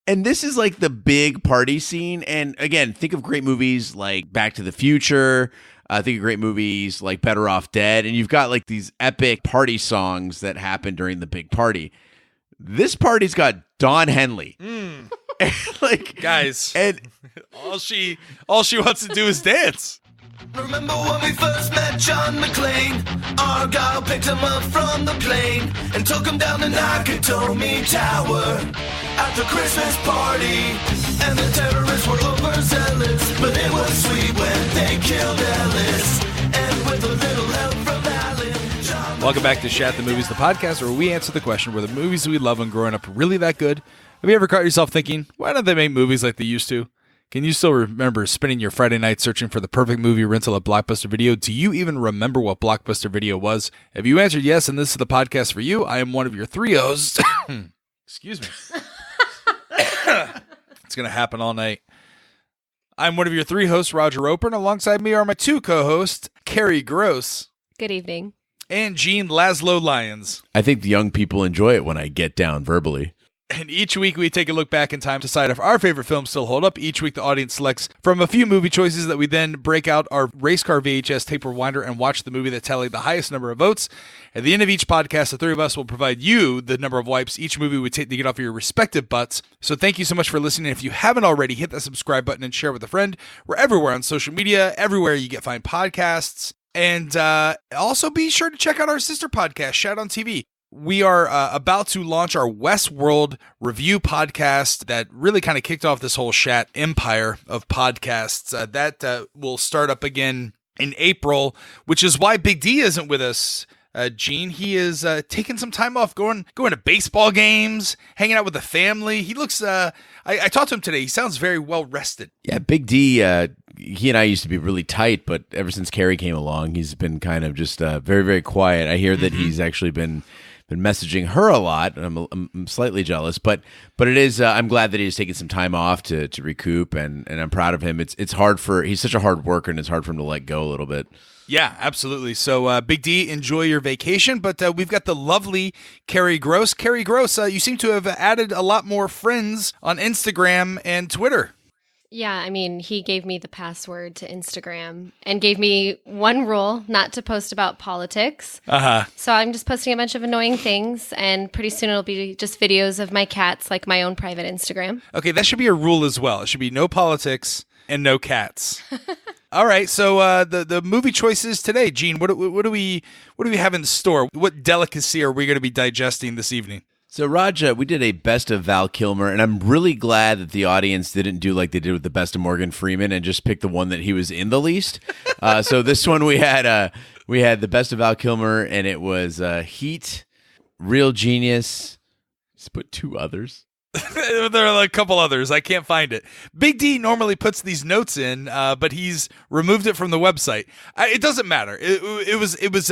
And this is like the big party scene. And again, think of great movies like Back to the Future. Think of great movies like Better Off Dead. And you've got like these epic party songs that happen during the big party. This party's got Don Henley. Like, guys, and all she wants to do is dance. Remember when we first met John McClane? Argyle picked him up from the plane and took him down the Nakatomi Tower at the Christmas party. And the terrorists were overzealous, but it was sweet when they killed Ellis. And with a little help from Alan, John... Welcome back to Shat the Movies, the podcast where we answer the question, were the movies we love when growing up really that good? Have you ever caught yourself thinking, why don't they make movies like they used to? Can you still remember spending your Friday night searching for the perfect movie rental at Blockbuster Video? Do you even remember what Blockbuster Video was? If you answered yes, and this is the podcast for you, I am one of your three hosts. Excuse me. It's going to happen all night. I'm one of your three hosts, Roger Roper, and alongside me are my two co-hosts, Carrie Gross. Good evening. And Gene Laszlo Lyons. I think the young people enjoy it when I get down verbally. And each week we take a look back in time to decide if our favorite films still hold up. Each week the audience selects from a few movie choices that we then break out our race car VHS tape rewinder and watch the movie that tallied the highest number of votes. At the end of each podcast, the three of us will provide you the number of wipes each movie would take to get off your respective butts. So thank you so much for listening. If you haven't already, hit that subscribe button and share with a friend. We're everywhere on social media, everywhere you get fine podcasts. And also be sure to check out our sister podcast, Shat on TV. We are about to launch our Westworld review podcast that really kind of kicked off this whole Shat empire of podcasts. That will start up again in April, which is why Big D isn't with us, Gene. He is taking some time off, going to baseball games, hanging out with the family. He looks, I talked to him today. He sounds very well rested. Yeah, Big D, he and I used to be really tight, but ever since Carrie came along, he's been kind of just very, very quiet. I hear that he's actually been messaging her a lot, and I'm slightly jealous, but it is. I'm glad that he's taking some time off to recoup, and I'm proud of him. It's hard he's such a hard worker, and it's hard for him to let go a little bit. Yeah, absolutely. So, Big D, enjoy your vacation, but we've got the lovely Carrie Gross. Carrie Gross, you seem to have added a lot more friends on Instagram and Twitter. Yeah, I mean, he gave me the password to Instagram and gave me one rule, not to post about politics. So I'm just posting a bunch of annoying things, and pretty soon it'll be just videos of my cats, like my own private Instagram. Okay, that should be a rule as well. It should be no politics and no cats. All right, so the movie choices today, Gene. What do we have in store? What delicacy are we going to be digesting this evening? So, Raja, we did a best of Val Kilmer, and I'm really glad that the audience didn't do like they did with the best of Morgan Freeman and just pick the one that he was in the least. So this one we had the best of Val Kilmer, and it was Heat, Real Genius. Just put two others. There are a couple others. I can't find it. Big D normally puts these notes in, but he's removed it from the website. It doesn't matter. It was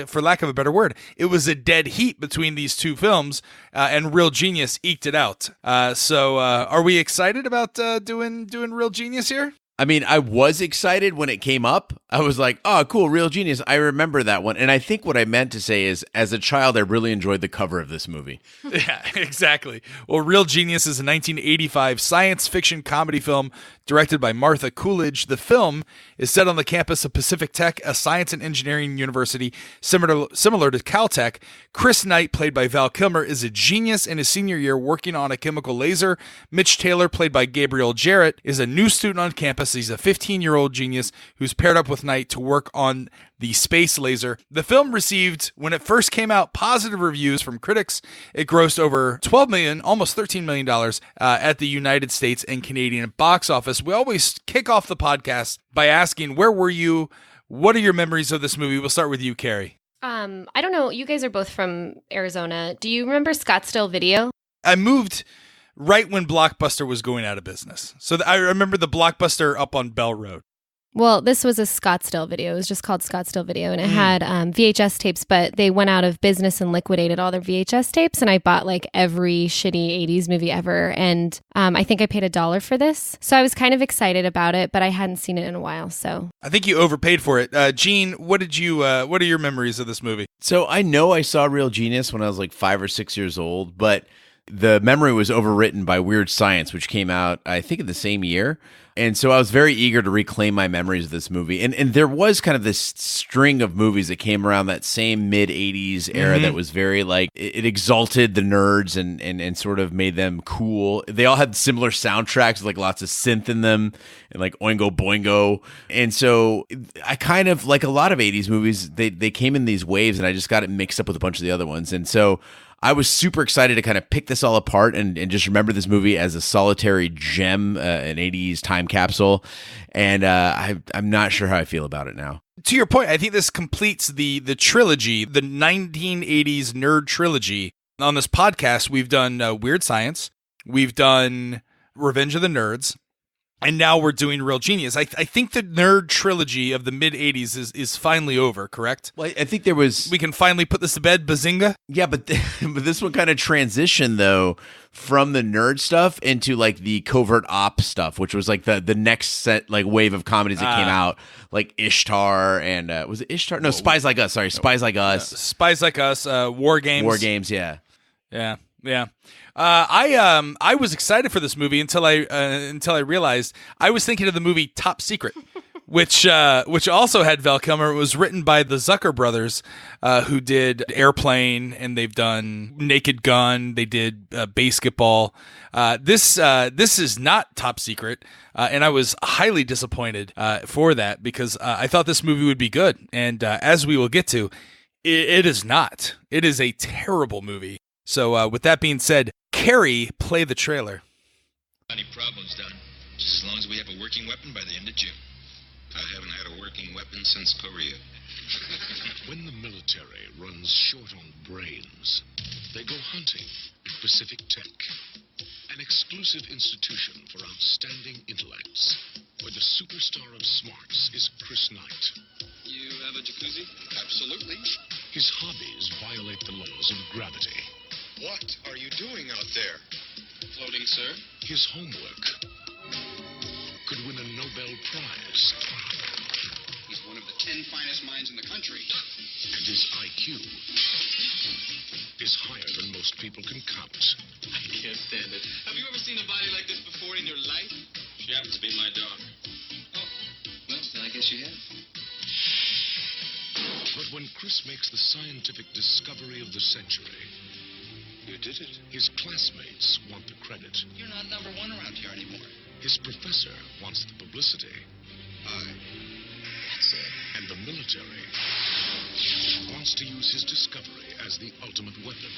for lack of a better word, it was a dead heat between these two films, and Real Genius eked it out. So are we excited about doing Real Genius here? I mean, I was excited when it came up. I was like, oh, cool, Real Genius. I remember that one. And I think what I meant to say is, as a child, I really enjoyed the cover of this movie. Yeah, exactly. Well, Real Genius is a 1985 science fiction comedy film directed by Martha Coolidge. The film is set on the campus of Pacific Tech, a science and engineering university similar to Caltech. Chris Knight, played by Val Kilmer, is a genius in his senior year working on a chemical laser. Mitch Taylor, played by Gabriel Jarret, is a new student on campus. He's a 15-year-old genius who's paired up with Knight to work on the space laser. The film received, when it first came out, positive reviews from critics. It grossed over $12 million, almost $13 million at the United States and Canadian box office. We always kick off the podcast by asking, where were you? What are your memories of this movie? We'll start with you, Carrie. I don't know. You guys are both from Arizona. Do you remember Scottsdale Video? I moved right when Blockbuster was going out of business. So I remember the Blockbuster up on Bell Road. Well, this was a Scottsdale Video. It was just called Scottsdale Video, and it had VHS tapes, but they went out of business and liquidated all their VHS tapes, and I bought like every shitty 80s movie ever, and I think I paid $1 for this. So I was kind of excited about it, but I hadn't seen it in a while, so. I think you overpaid for it. Gene, what are your memories of this movie? So I know I saw Real Genius when I was like 5 or 6 years old, but the memory was overwritten by Weird Science, which came out, I think, in the same year. And so I was very eager to reclaim my memories of this movie. And there was kind of this string of movies that came around that same mid-'80s era that was very like, it exalted the nerds and sort of made them cool. They all had similar soundtracks with like lots of synth in them and like Oingo Boingo. And so I kind of, like a lot of 80s movies, they came in these waves and I just got it mixed up with a bunch of the other ones. And so I was super excited to kind of pick this all apart and just remember this movie as a solitary gem, an 80s time capsule. And I'm not sure how I feel about it now. To your point, I think this completes the trilogy, the 1980s Nerd Trilogy. On this podcast, we've done Weird Science, we've done Revenge of the Nerds, and now we're doing Real Genius. I think the Nerd Trilogy of the mid-'80s is finally over, correct? Well, I think there was... We can finally put this to bed, bazinga? Yeah, but this one kind of transitioned, though, from the nerd stuff into, like, the covert op stuff, which was, like, the next set, like, wave of comedies that came out, like Ishtar and... was it Ishtar? No, Spies Like Us. Sorry, Spies Like Us. Spies Like Us, War Games. War Games, yeah. Yeah. I was excited for this movie until I realized I was thinking of the movie Top Secret, which also had Val Kilmer. It was written by the Zucker brothers, who did Airplane, and they've done Naked Gun. They did Basketball. This is not Top Secret, and I was highly disappointed for that because I thought this movie would be good, and as we will get to, it is not. It is a terrible movie. So with that being said, Carrie, play the trailer. Any problems, Don? Just as long as we have a working weapon by the end of June. I haven't had a working weapon since Korea. When the military runs short on brains, they go hunting in Pacific Tech, an exclusive institution for outstanding intellects, where the superstar of smarts is Chris Knight. You have a jacuzzi? Absolutely. His hobbies violate the laws of gravity. What are you doing out there? Floating, sir. His homework could win a Nobel Prize. He's one of the 10 finest minds in the country. And his IQ is higher than most people can count. I can't stand it. Have you ever seen a body like this before in your life? She happens to be my daughter. Oh, well, then I guess you have. But when Chris makes the scientific discovery of the century, You did it. his classmates want the credit. You're not number one around here anymore. His professor wants the publicity. That's it. And the military wants to use his discovery as the ultimate weapon.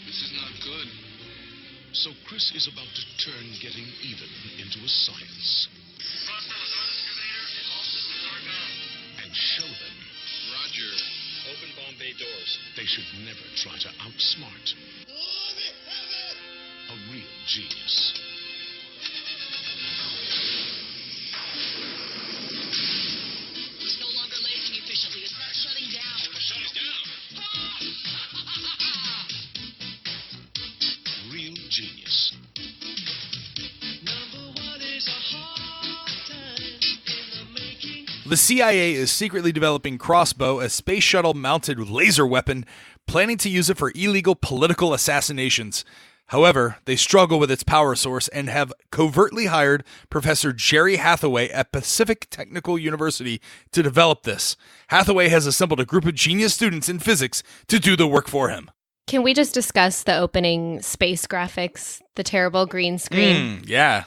This is not good. So Chris is about to turn getting even into a science. And show them Roger. Open bomb bay doors. they should never try to outsmart a real genius. It's no longer lagging efficiently. It's not shutting down. Shut us down. Real genius. The CIA is secretly developing Crossbow, a space shuttle-mounted laser weapon, planning to use it for illegal political assassinations. However, they struggle with its power source and have covertly hired Professor Jerry Hathaway at Pacific Technical University to develop this. Hathaway has assembled a group of genius students in physics to do the work for him. Can we just discuss the opening space graphics, the terrible green screen? Yeah.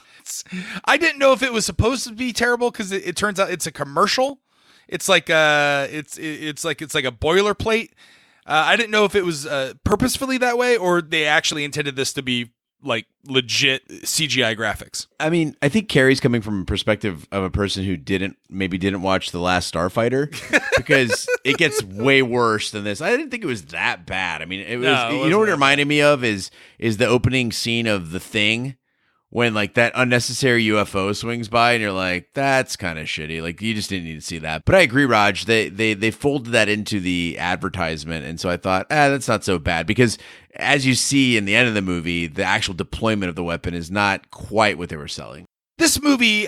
I didn't know if it was supposed to be terrible because it turns out it's a commercial. It's like it's like a boilerplate. I didn't know if it was purposefully that way or they actually intended this to be like legit CGI graphics. I mean, I think Carrie's coming from a perspective of a person who didn't watch The Last Starfighter because it gets way worse than this. I didn't think it was that bad. I mean, it was. No, it you know what it wasn't reminded me of is the opening scene of The Thing. When like that unnecessary UFO swings by and you're like, that's kind of shitty. Like you just didn't need to see that. But I agree, Raj. They folded that into the advertisement. And so I thought, that's not so bad. Because as you see in the end of the movie, the actual deployment of the weapon is not quite what they were selling. This movie,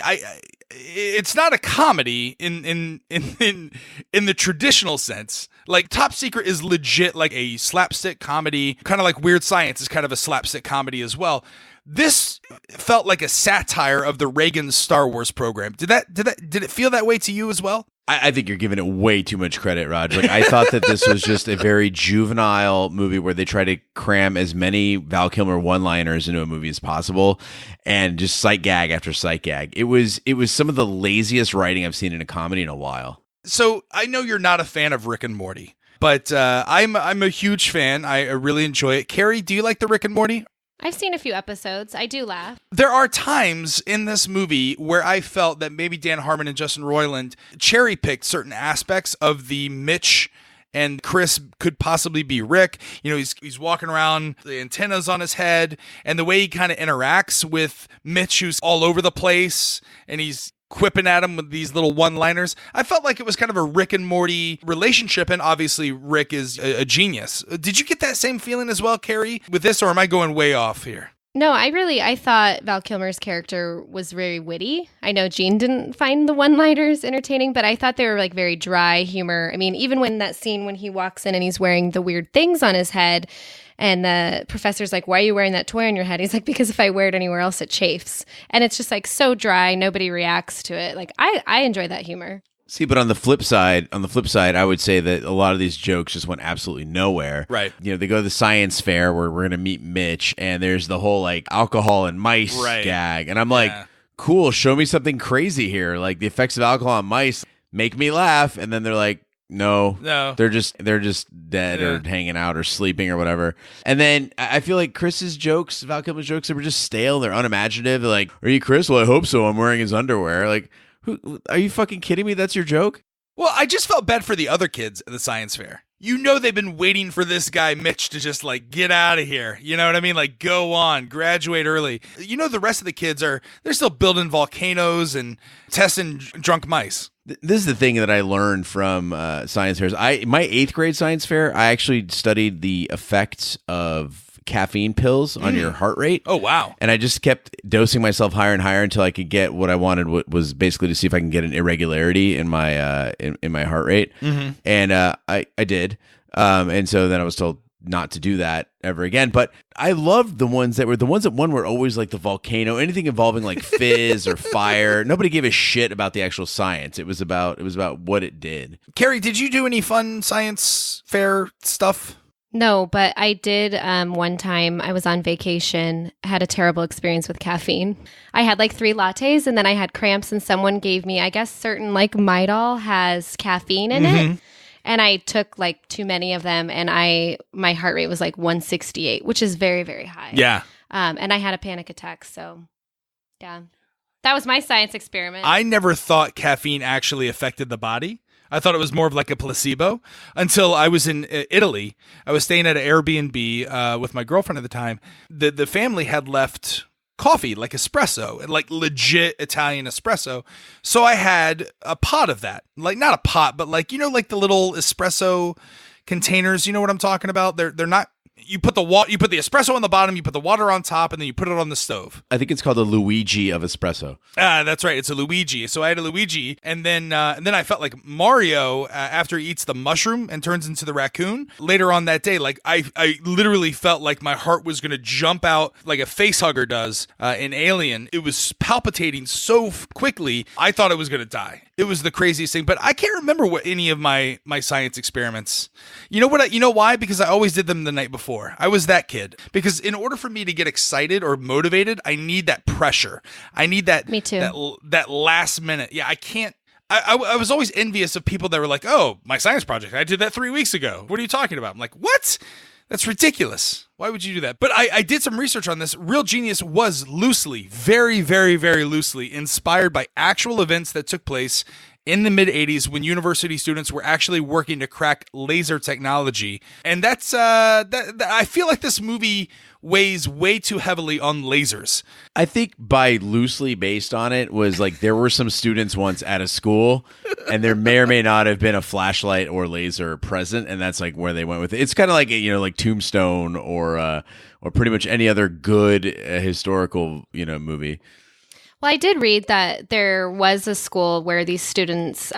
it's not a comedy in the traditional sense. Like Top Secret is legit like a slapstick comedy, kind of like Weird Science is kind of a slapstick comedy as well. This felt like a satire of the Reagan Star Wars program. Did it feel that way to you as well? I think you're giving it way too much credit, Raj. Like, I thought that this was just a very juvenile movie where they try to cram as many Val Kilmer one-liners into a movie as possible, and just sight gag after sight gag. It was some of the laziest writing I've seen in a comedy in a while. So I know you're not a fan of Rick and Morty, but I'm a huge fan. I really enjoy it. Carrie, do you like the Rick and Morty? I've seen a few episodes. I do laugh. There are times in this movie where I felt that maybe Dan Harmon and Justin Roiland cherry-picked certain aspects of the Mitch and Chris could possibly be Rick. You know, he's walking around, the antennas on his head, and the way he kind of interacts with Mitch, who's all over the place, and he's quipping at him with these little one-liners. I felt like it was kind of a Rick and Morty relationship, and obviously Rick is a genius. Did you get that same feeling as well, Carrie, with this, or am I going way off here? No, I thought Val Kilmer's character was very witty. I know Gene didn't find the one-liners entertaining, but I thought they were like very dry humor. I mean, even when that scene when he walks in and he's wearing the weird things on his head, and the professor's like, why are you wearing that toy on your head? He's like, because if I wear it anywhere else, it chafes. And it's just like so dry. Nobody reacts to it. Like I enjoy that humor. See, but on the flip side, I would say that a lot of these jokes just went absolutely nowhere. Right. You know, they go to the science fair where we're going to meet Mitch, and there's the whole like alcohol and mice gag. And I'm like, cool, show me something crazy here. Like the effects of alcohol on mice make me laugh. And then they're like, no, they're just dead or hanging out or sleeping or whatever. And then I feel like Chris's jokes, Val Kilmer's jokes, they were just stale. They're unimaginative. They're like, are you Chris? Well, I hope so. I'm wearing his underwear. Like, who, are you fucking kidding me? That's your joke? Well, I just felt bad for the other kids at the science fair. You know, they've been waiting for this guy, Mitch, to just like get out of here. You know what I mean? Like go on, graduate early. You know, the rest of the kids they're still building volcanoes and testing drunk mice. This is the thing that I learned from science fairs. My 8th grade science fair, I actually studied the effects of caffeine pills on your heart rate. Oh, wow. And I just kept dosing myself higher and higher until I could get what I wanted, was basically to see if I can get an irregularity in my in my heart rate. Mm-hmm. And I did. And so then I was told not to do that ever again. But I loved the ones that were always like the volcano, anything involving like fizz or fire. Nobody gave a shit about the actual science. It was about what it did. Carrie, did you do any fun science fair stuff? No, but I did one time. I was on vacation, had a terrible experience with caffeine. I had like 3 lattes and then I had cramps, and someone gave me, I guess certain like Midol has caffeine in it. And I took like too many of them, and my heart rate was like 168, which is very, very high. Yeah. And I had a panic attack. So yeah, that was my science experiment. I never thought caffeine actually affected the body. I thought it was more of like a placebo until I was in Italy. I was staying at an Airbnb with my girlfriend at the time. The family had left coffee, like espresso, like legit Italian espresso. So I had a pot of that. Like not a pot, but like, you know, like the little espresso containers. You know what I'm talking about? They're not. You put the espresso on the bottom, you put the water on top, and then you put it on the stove. I think it's called a Luigi of espresso. That's right. It's a Luigi. So I had a Luigi, and then I felt like Mario after he eats the mushroom and turns into the raccoon. Later on that day, like I literally felt like my heart was going to jump out like a face hugger does in Alien. It was palpitating so quickly, I thought I was going to die. It was the craziest thing, but I can't remember what any of my science experiments. You know what? You know why? Because I always did them the night before. I was that kid. Because in order for me to get excited or motivated, I need that pressure. I need that. Me too. That last minute. Yeah, I can't. I was always envious of people that were like, "Oh, my science project. I did that 3 weeks ago. What are you talking about?" I'm like, "What? That's ridiculous. Why would you do that?" But I did some research on this. Real Genius was loosely, very, very, very loosely inspired by actual events that took place in the mid-'80s when university students were actually working to crack laser technology. And that's I feel like this movie weighs way too heavily on lasers. I think by loosely based on it was like there were some students once at a school and there may or may not have been a flashlight or laser present, and that's like where they went with it. It's kind of like, you know, like Tombstone or pretty much any other good historical, you know, movie. Well, I did read that there was a school where these students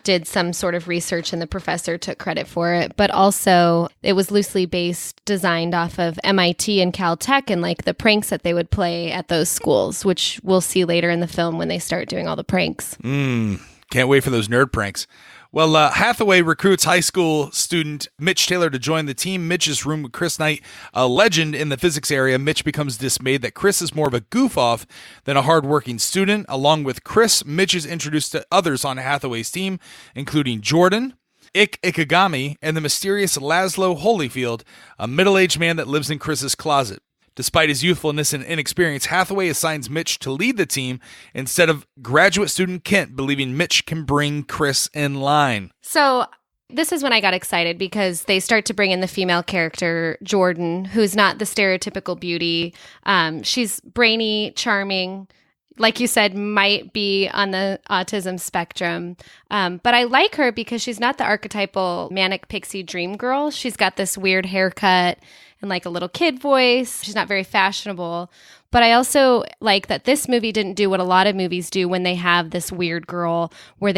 did some sort of research and the professor took credit for it, but also it was loosely based, designed off of MIT and Caltech and like the pranks that they would play at those schools, which we'll see later in the film when they start doing all the pranks. Can't wait for those nerd pranks. Well, Hathaway recruits high school student Mitch Taylor to join the team. Mitch is roomed with Chris Knight, a legend in the physics area. Mitch becomes dismayed that Chris is more of a goof-off than a hardworking student. Along with Chris, Mitch is introduced to others on Hathaway's team, including Jordan, Ikigami, and the mysterious Laszlo Holyfield, a middle-aged man that lives in Chris's closet. Despite his youthfulness and inexperience, Hathaway assigns Mitch to lead the team instead of graduate student Kent, believing Mitch can bring Chris in line. So this is when I got excited because they start to bring in the female character, Jordan, who's not the stereotypical beauty. She's brainy, charming, like you said, might be on the autism spectrum. But I like her because she's not the archetypal manic pixie dream girl. She's got this weird haircut and like a little kid voice. She's not very fashionable. But I also like that this movie didn't do what a lot of movies do when they have this weird girl where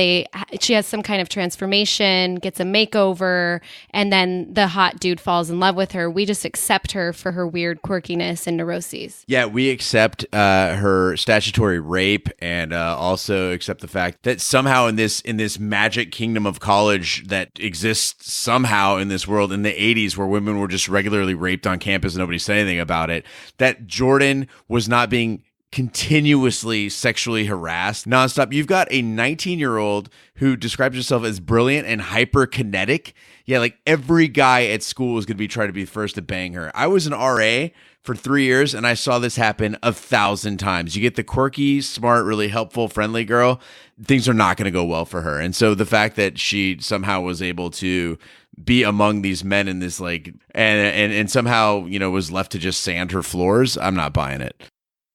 she has some kind of transformation, gets a makeover, and then the hot dude falls in love with her. We just accept her for her weird quirkiness and neuroses. Yeah, we accept her statutory rape and also accept the fact that somehow in this magic kingdom of college that exists somehow in this world in the 80s where women were just regularly raped on campus and nobody said anything about it, that Jordan was not being continuously sexually harassed nonstop. You've got a 19-year-old who describes herself as brilliant and hyperkinetic. Yeah, like every guy at school is going to be trying to be the first to bang her. I was an RA for 3 years and I saw this happen 1,000 times. You get the quirky, smart, really helpful, friendly girl, things are not going to go well for her. And so the fact that she somehow was able to be among these men in this like and somehow, was left to just sand her floors, I'm not buying it.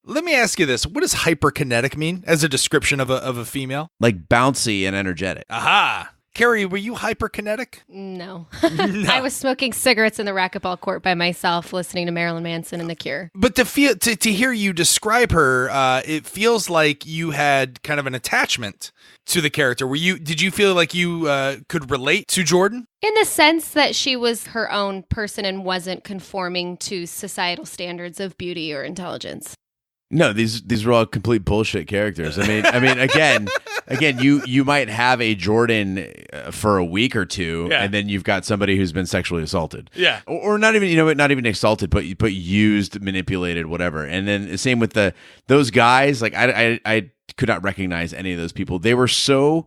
Let me ask you this. What does hyperkinetic mean as a description of a female? Like bouncy and energetic. Aha. Carrie, were you hyperkinetic? No. I was smoking cigarettes in the racquetball court by myself, listening to Marilyn Manson and The Cure. But to hear you describe her, it feels like you had kind of an attachment to the character. Did you feel like you could relate to Jordan? In the sense that she was her own person and wasn't conforming to societal standards of beauty or intelligence. No, these were all complete bullshit characters. I mean, again, you might have a Jordan for a week or two, and then you've got somebody who's been sexually assaulted, or not even, not even assaulted, but used, manipulated, whatever. And then the same with those guys. Like I could not recognize any of those people. They were so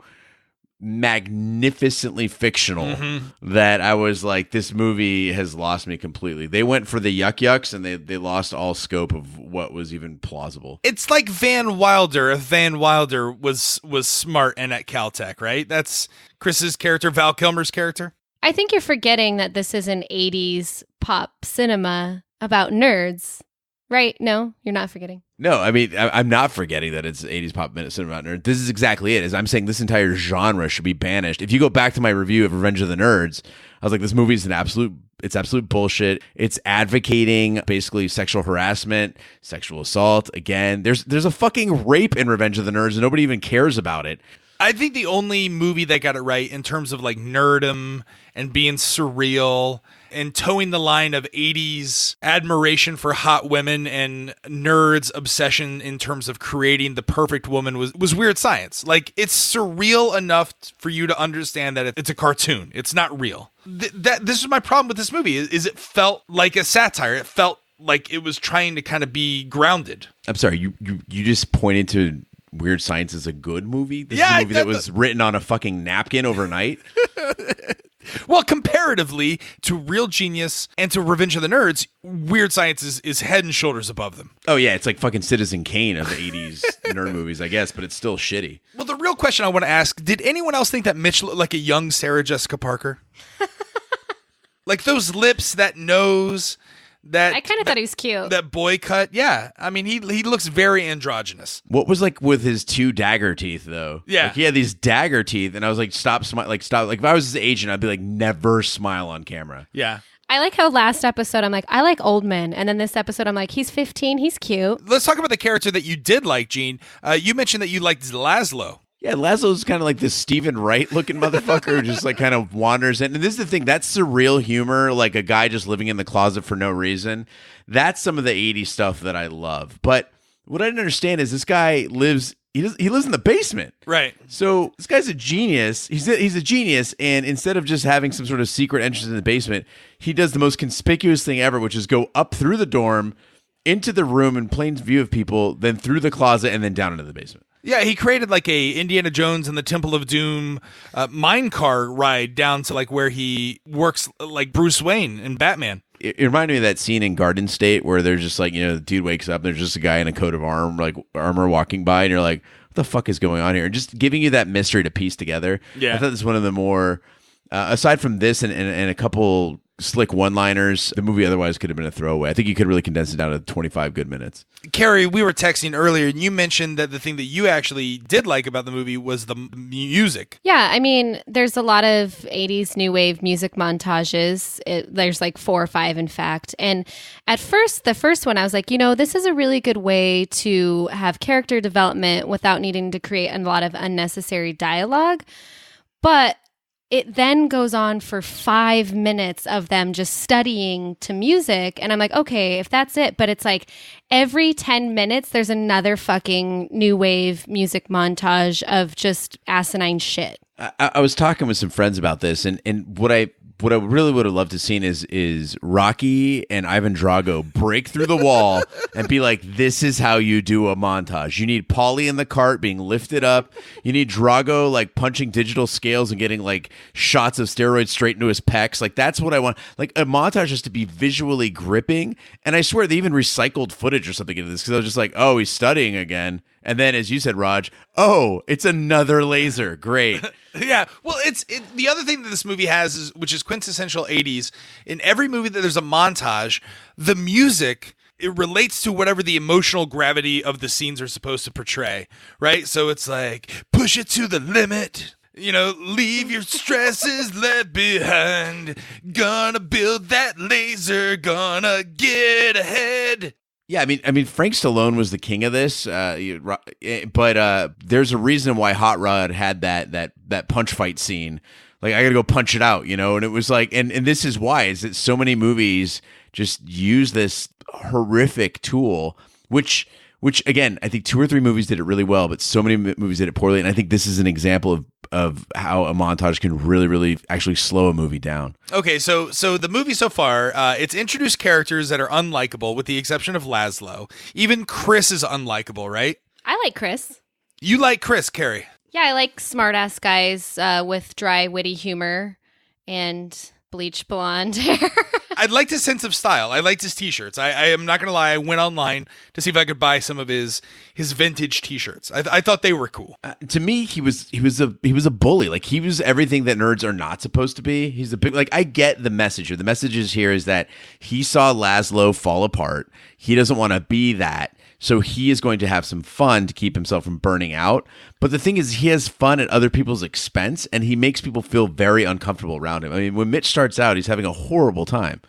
magnificently fictional that I was like, this movie has lost me completely. They went for the yucks and they lost all scope of what was even plausible. It's like Van Wilder if Van Wilder was smart and at Caltech, right? That's Chris's character, Val Kilmer's character. I think you're forgetting that this is an 80s pop cinema about nerds, right? No, you're not forgetting. No, I mean, I'm not forgetting that it's 80s pop cinema about nerd. This is exactly it. I'm saying this entire genre should be banished. If you go back to my review of Revenge of the Nerds, I was like, this movie is absolute bullshit. It's advocating basically sexual harassment, sexual assault. Again, there's a fucking rape in Revenge of the Nerds and nobody even cares about it. I think the only movie that got it right in terms of like nerdom and being surreal and towing the line of 80s admiration for hot women and nerds' obsession in terms of creating the perfect woman was Weird Science. Like, it's surreal enough for you to understand that it's a cartoon. It's not real. This is my problem with this movie is it felt like a satire. It felt like it was trying to kind of be grounded. I'm sorry, you just pointed to Weird Science as a good movie? This is a movie that was written on a fucking napkin overnight? Well, comparatively to Real Genius and to Revenge of the Nerds, Weird Science is head and shoulders above them. Oh, yeah, it's like fucking Citizen Kane of the 80s nerd movies, I guess, but it's still shitty. Well, the real question I want to ask, did anyone else think that Mitch looked like a young Sarah Jessica Parker? Like those lips, that nose... I kind of thought he was cute. That boy cut, yeah. I mean, he looks very androgynous. What was like with his two dagger teeth, though? Yeah. Like, he had these dagger teeth, and I was like, stop. Like, if I was his agent, I'd be like, never smile on camera. Yeah. I like how last episode I'm like, I like old men. And then this episode I'm like, he's 15, he's cute. Let's talk about the character that you did like, Gene. You mentioned that you liked Laszlo. Yeah, Laszlo's kind of like this Stephen Wright looking motherfucker who just like kind of wanders in. And this is the thing, that's surreal humor, like a guy just living in the closet for no reason. That's some of the 80s stuff that I love. But what I didn't understand is this guy lives in the basement. Right. So this guy's a genius. He's a genius, and instead of just having some sort of secret entrance in the basement, he does the most conspicuous thing ever, which is go up through the dorm, into the room in plain view of people, then through the closet, and then down into the basement. Yeah, he created like a Indiana Jones and the Temple of Doom mine car ride down to like where he works like Bruce Wayne in Batman. It reminded me of that scene in Garden State where there's just like, the dude wakes up and there's just a guy in a coat of armor walking by, and you're like, what the fuck is going on here? And just giving you that mystery to piece together. Yeah. I thought this was one of the more, aside from this and a couple slick one-liners, the movie otherwise could have been a throwaway. I think you could really condense it down to 25 good minutes. Carrie, we were texting earlier, and you mentioned that the thing that you actually did like about the movie was the music. Yeah, I mean, there's a lot of 80s new wave music montages. There's like 4 or 5, in fact. And at first, the first one, I was like, this is a really good way to have character development without needing to create a lot of unnecessary dialogue. But it then goes on for 5 minutes of them just studying to music. And I'm like, okay, if that's it. But it's like every 10 minutes, there's another fucking new wave music montage of just asinine shit. I was talking with some friends about this, and what I really would have loved to seen is Rocky and Ivan Drago break through the wall and be like, this is how you do a montage. You need Paulie in the cart being lifted up. You need Drago like punching digital scales and getting like shots of steroids straight into his pecs. Like, that's what I want. Like, a montage has to be visually gripping. And I swear they even recycled footage or something into this, because I was just like, oh, he's studying again. And then, as you said, Raj, oh, it's another laser. Great. Yeah. Well, the other thing that this movie has, which is quintessential 80s, in every movie that there's a montage, the music, it relates to whatever the emotional gravity of the scenes are supposed to portray, right? So it's like, push it to the limit. Leave your stresses left behind. Gonna build that laser. Gonna get ahead. Yeah, I mean, Frank Stallone was the king of this, but there's a reason why Hot Rod had that punch fight scene. Like, I gotta go punch it out, and it was like, and this is why, is that so many movies just use this horrific tool, which again, I think 2 or 3 movies did it really well, but so many movies did it poorly, and I think this is an example of how a montage can really, really actually slow a movie down. Okay, so the movie so far, it's introduced characters that are unlikable, with the exception of Laszlo. Even Chris is unlikable, right? I like Chris. You like Chris, Carrie? Yeah, I like smart-ass guys with dry, witty humor and bleach blonde hair. I liked his sense of style. I liked his t-shirts. I am not going to lie. I went online to see if I could buy some of his vintage t-shirts. I thought they were cool. To me, he was a bully. Like, he was everything that nerds are not supposed to be. He's a big, like, I get the message here. The message is here is that he saw Laszlo fall apart. He doesn't want to be that. So he is going to have some fun to keep himself from burning out. But the thing is, he has fun at other people's expense, and he makes people feel very uncomfortable around him. I mean, when Mitch starts out, he's having a horrible time.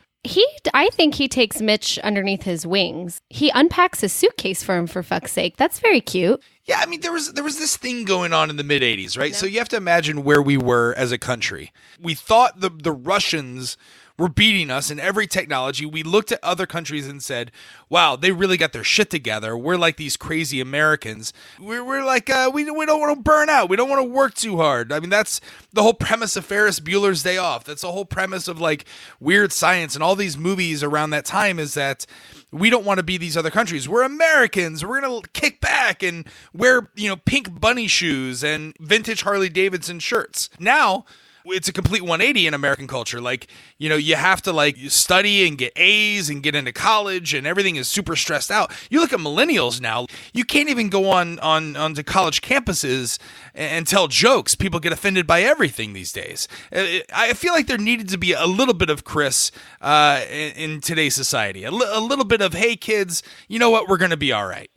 I think he takes Mitch underneath his wings. He unpacks his suitcase for him, for fuck's sake. That's very cute. Yeah, I mean, there was this thing going on in the mid-'80s, right? So you have to imagine where we were as a country. We thought the Russians were beating us in every technology. We looked at other countries and said, wow, they really got their shit together. We're like these crazy Americans. We're like, we don't want to burn out. We don't want to work too hard. I mean, that's the whole premise of Ferris Bueller's Day Off. That's the whole premise of like Weird Science and all these movies around that time, is that we don't want to be these other countries. We're Americans. We're going to kick back and wear, pink bunny shoes and vintage Harley Davidson shirts. Now, it's a complete 180 in American culture. Like, you have to like study and get A's and get into college, and everything is super stressed out. You look at millennials now, you can't even go onto college campuses and tell jokes. People get offended by everything these days. I feel like there needed to be a little bit of Chris in today's society. A little bit of, hey kids, you know what? We're going to be all right.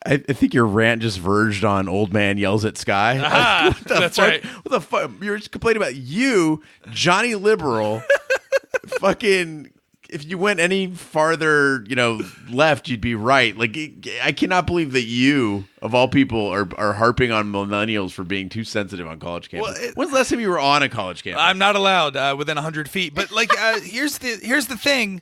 I think your rant just verged on Old Man Yells at Sky. That's right. What the fuck? You're just complaining about you, Johnny Liberal, fucking, if you went any farther, left, you'd be right. Like, I cannot believe that you, of all people, are harping on millennials for being too sensitive on college campus. Well, when's the last time you were on a college campus? I'm not allowed within 100 feet. But like, here's the thing.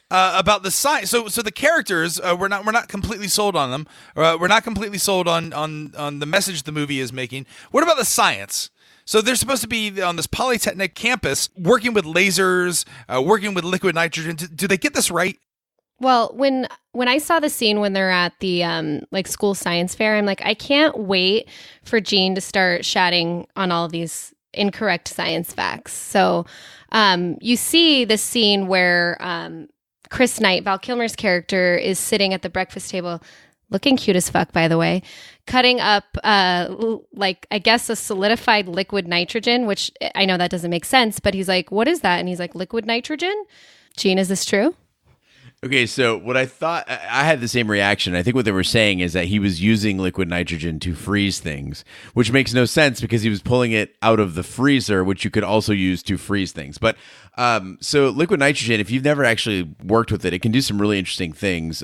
About the science, so the characters, we're not completely sold on them. We're not completely sold on the message the movie is making. What about the science? So they're supposed to be on this polytechnic campus, working with lasers, working with liquid nitrogen. Do they get this right? Well, when I saw the scene when they're at the school science fair, I'm like, I can't wait for Jean to start shatting on all of these incorrect science facts. So you see the scene where Chris Knight, Val Kilmer's character, is sitting at the breakfast table, looking cute as fuck, by the way, cutting up, I guess, a solidified liquid nitrogen, which I know that doesn't make sense, but he's like, what is that? And he's like, liquid nitrogen? Gene, is this true? Okay, so what I thought, I had the same reaction. I think what they were saying is that he was using liquid nitrogen to freeze things, which makes no sense because he was pulling it out of the freezer, which you could also use to freeze things. But so liquid nitrogen, if you've never actually worked with it, it can do some really interesting things.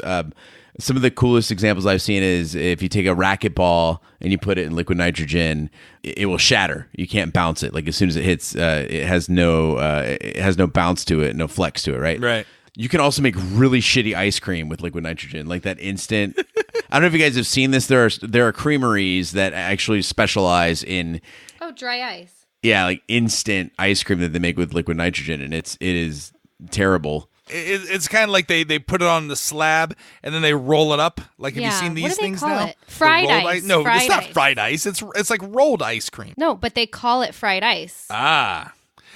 Some of the coolest examples I've seen is if you take a racquetball and you put it in liquid nitrogen, it will shatter. You can't bounce it. Like as soon as it hits, it has no bounce to it, no flex to it, right? Right. You can also make really shitty ice cream with liquid nitrogen, like that instant. I don't know if you guys have seen this. There are creameries that actually specialize in dry ice. Yeah, like instant ice cream that they make with liquid nitrogen, and it is terrible. It's kind of like they put it on the slab and then they roll it up. Like, have you seen these things now? It? Fried ice. No, fried it's not ice. fried ice. It's like rolled ice cream. No, but they call it fried ice. Ah.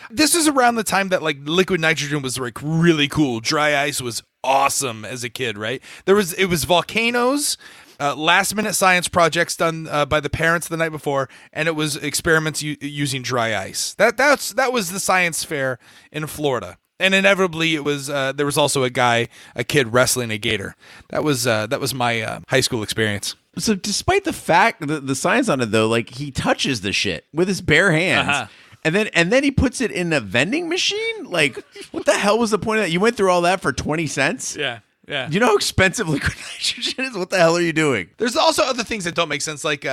This is around the time that like liquid nitrogen was like really cool. Dry ice was awesome as a kid, right? It was volcanoes, last minute science projects done by the parents the night before, and it was experiments using dry ice. That was the science fair in Florida. And inevitably, it was there was also a kid wrestling a gator. That was my high school experience. So despite the fact the science on it though, like he touches the shit with his bare hands. Uh-huh. And then he puts it in a vending machine? Like, what the hell was the point of that? You went through all that for 20 cents? Yeah. Do you know how expensive liquid nitrogen is? What the hell are you doing? There's also other things that don't make sense, like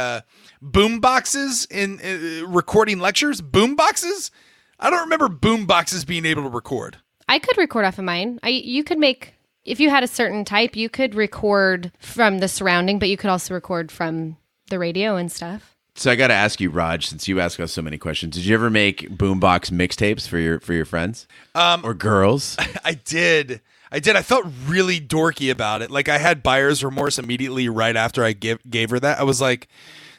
boom boxes in recording lectures. Boom boxes? I don't remember boom boxes being able to record. I could record off of mine. You could make, if you had a certain type, you could record from the surrounding, but you could also record from the radio and stuff. So I got to ask you, Raj, since you ask us so many questions, did you ever make boombox mixtapes for your friends or girls? I did. I felt really dorky about it. Like I had buyer's remorse immediately right after I gave her that. I was like,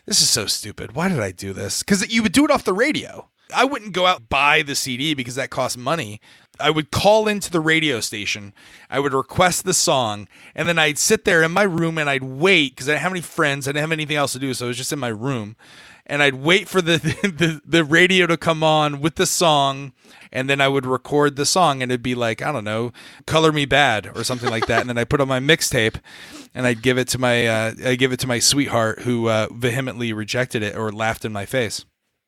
this is so stupid. Why did I do this? Because you would do it off the radio. I wouldn't go out and buy the CD because that costs money. I would call into the radio station. I would request the song, and then I'd sit there in my room and I'd wait because I didn't have any friends. I didn't have anything else to do, so I was just in my room. And I'd wait for the radio to come on with the song, and then I would record the song, and it'd be like, I don't know, Color Me Bad or something like that. And then I put on my mixtape, and I'd give it to my sweetheart who vehemently rejected it or laughed in my face.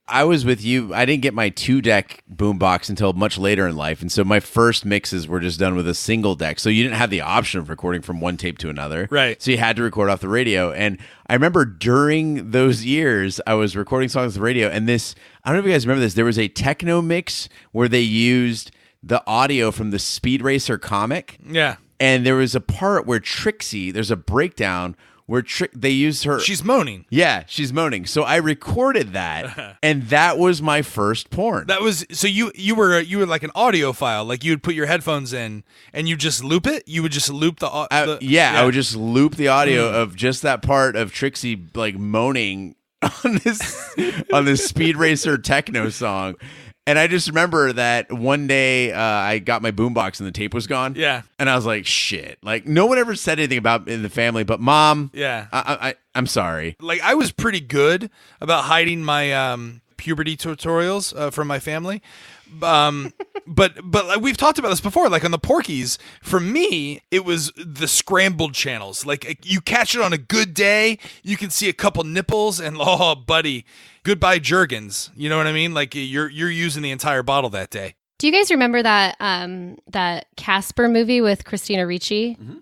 I was with you. I didn't get my 2-deck boombox until much later in life, and so my first mixes were just done with a single deck. So you didn't have the option of recording from one tape to another. Right. So you had to record off the radio. And I remember during those years, I was recording songs on the radio, and this, I don't know if you guys remember this, there was a techno mix where they used the audio from the Speed Racer comic. Yeah. And there was a part where Trixie, there's a breakdown where they used her. She's moaning. Yeah, she's moaning. So I recorded that, and that was my first porn. That was so you were like an audiophile. Like you would put your headphones in and you just loop it. You would just loop the I would just loop the audio of just that part of Trixie like moaning on this Speed Racer techno song. And I just remember that one day I got my boombox and the tape was gone. Yeah. And I was like, shit. Like, no one ever said anything about it in the family, but Mom, yeah, I'm sorry. Like, I was pretty good about hiding my puberty tutorials from my family. But like, we've talked about this before, like on the Porkies, for me, it was the scrambled channels. Like you catch it on a good day, you can see a couple nipples and oh buddy, goodbye Jergens. You know what I mean? Like you're using the entire bottle that day. Do you guys remember that that Casper movie with Christina Ricci? Mm-hmm.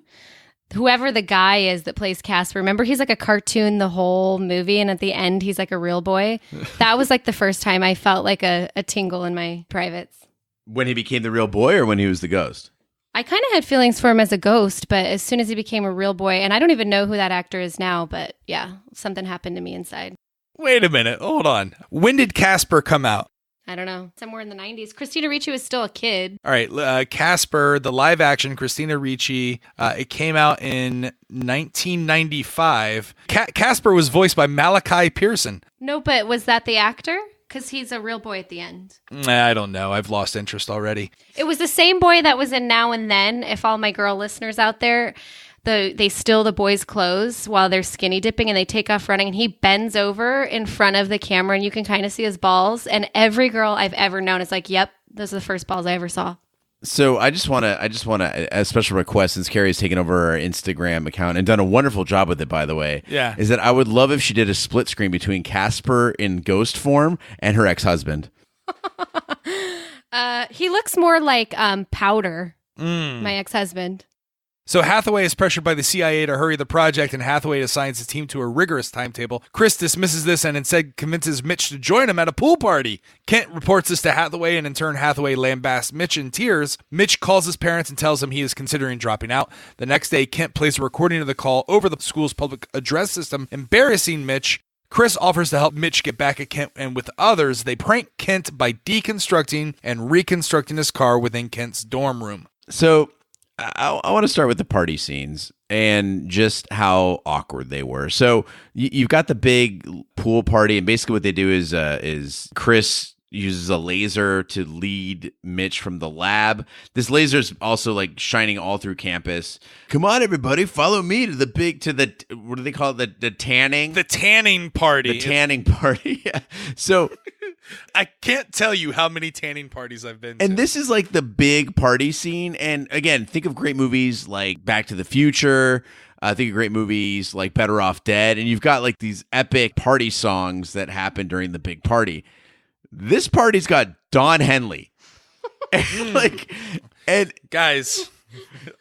Whoever the guy is that plays Casper, remember he's like a cartoon the whole movie, and at the end he's like a real boy. That was like the first time I felt like a tingle in my privates. When he became the real boy or when he was the ghost? I kind of had feelings for him as a ghost, but as soon as he became a real boy, and I don't even know who that actor is now, but yeah, something happened to me inside. Wait a minute. Hold on. When did Casper come out? I don't know. Somewhere in the 90s. Christina Ricci was still a kid. All right. Casper, the live action Christina Ricci, it came out in 1995. Casper was voiced by Malachi Pearson. No, but was that the actor? Because he's a real boy at the end. I don't know. I've lost interest already. It was the same boy that was in Now and Then. If all my girl listeners out there, they steal the boys' clothes while they're skinny dipping and they take off running, and he bends over in front of the camera and you can kind of see his balls. And every girl I've ever known is like, yep, those are the first balls I ever saw. So I just want to a special request, since Carrie has taken over our Instagram account and done a wonderful job with it, by the way. Yeah. Is that I would love if she did a split screen between Casper in ghost form and her ex-husband. He looks more like Powder, my ex-husband. So Hathaway is pressured by the CIA to hurry the project, and Hathaway assigns his team to a rigorous timetable. Chris dismisses this and instead convinces Mitch to join him at a pool party. Kent reports this to Hathaway, and in turn Hathaway lambasts Mitch in tears. Mitch calls his parents and tells them he is considering dropping out. The next day, Kent plays a recording of the call over the school's public address system, embarrassing Mitch. Chris offers to help Mitch get back at Kent, and with others, they prank Kent by deconstructing and reconstructing his car within Kent's dorm room. So I want to start with the party scenes and just how awkward they were. So you've got the big pool party, and basically what they do is Chris uses a laser to lead Mitch from the lab. This laser is also like shining all through campus. Come on, everybody, follow me to the what do they call it? The tanning? The tanning party. The tanning party. Yeah. So I can't tell you how many tanning parties I've been to. And this is like the big party scene. And again, think of great movies like Back to the Future. Think of great movies like Better Off Dead. And you've got like these epic party songs that happen during the big party. This party's got Don Henley. and guys,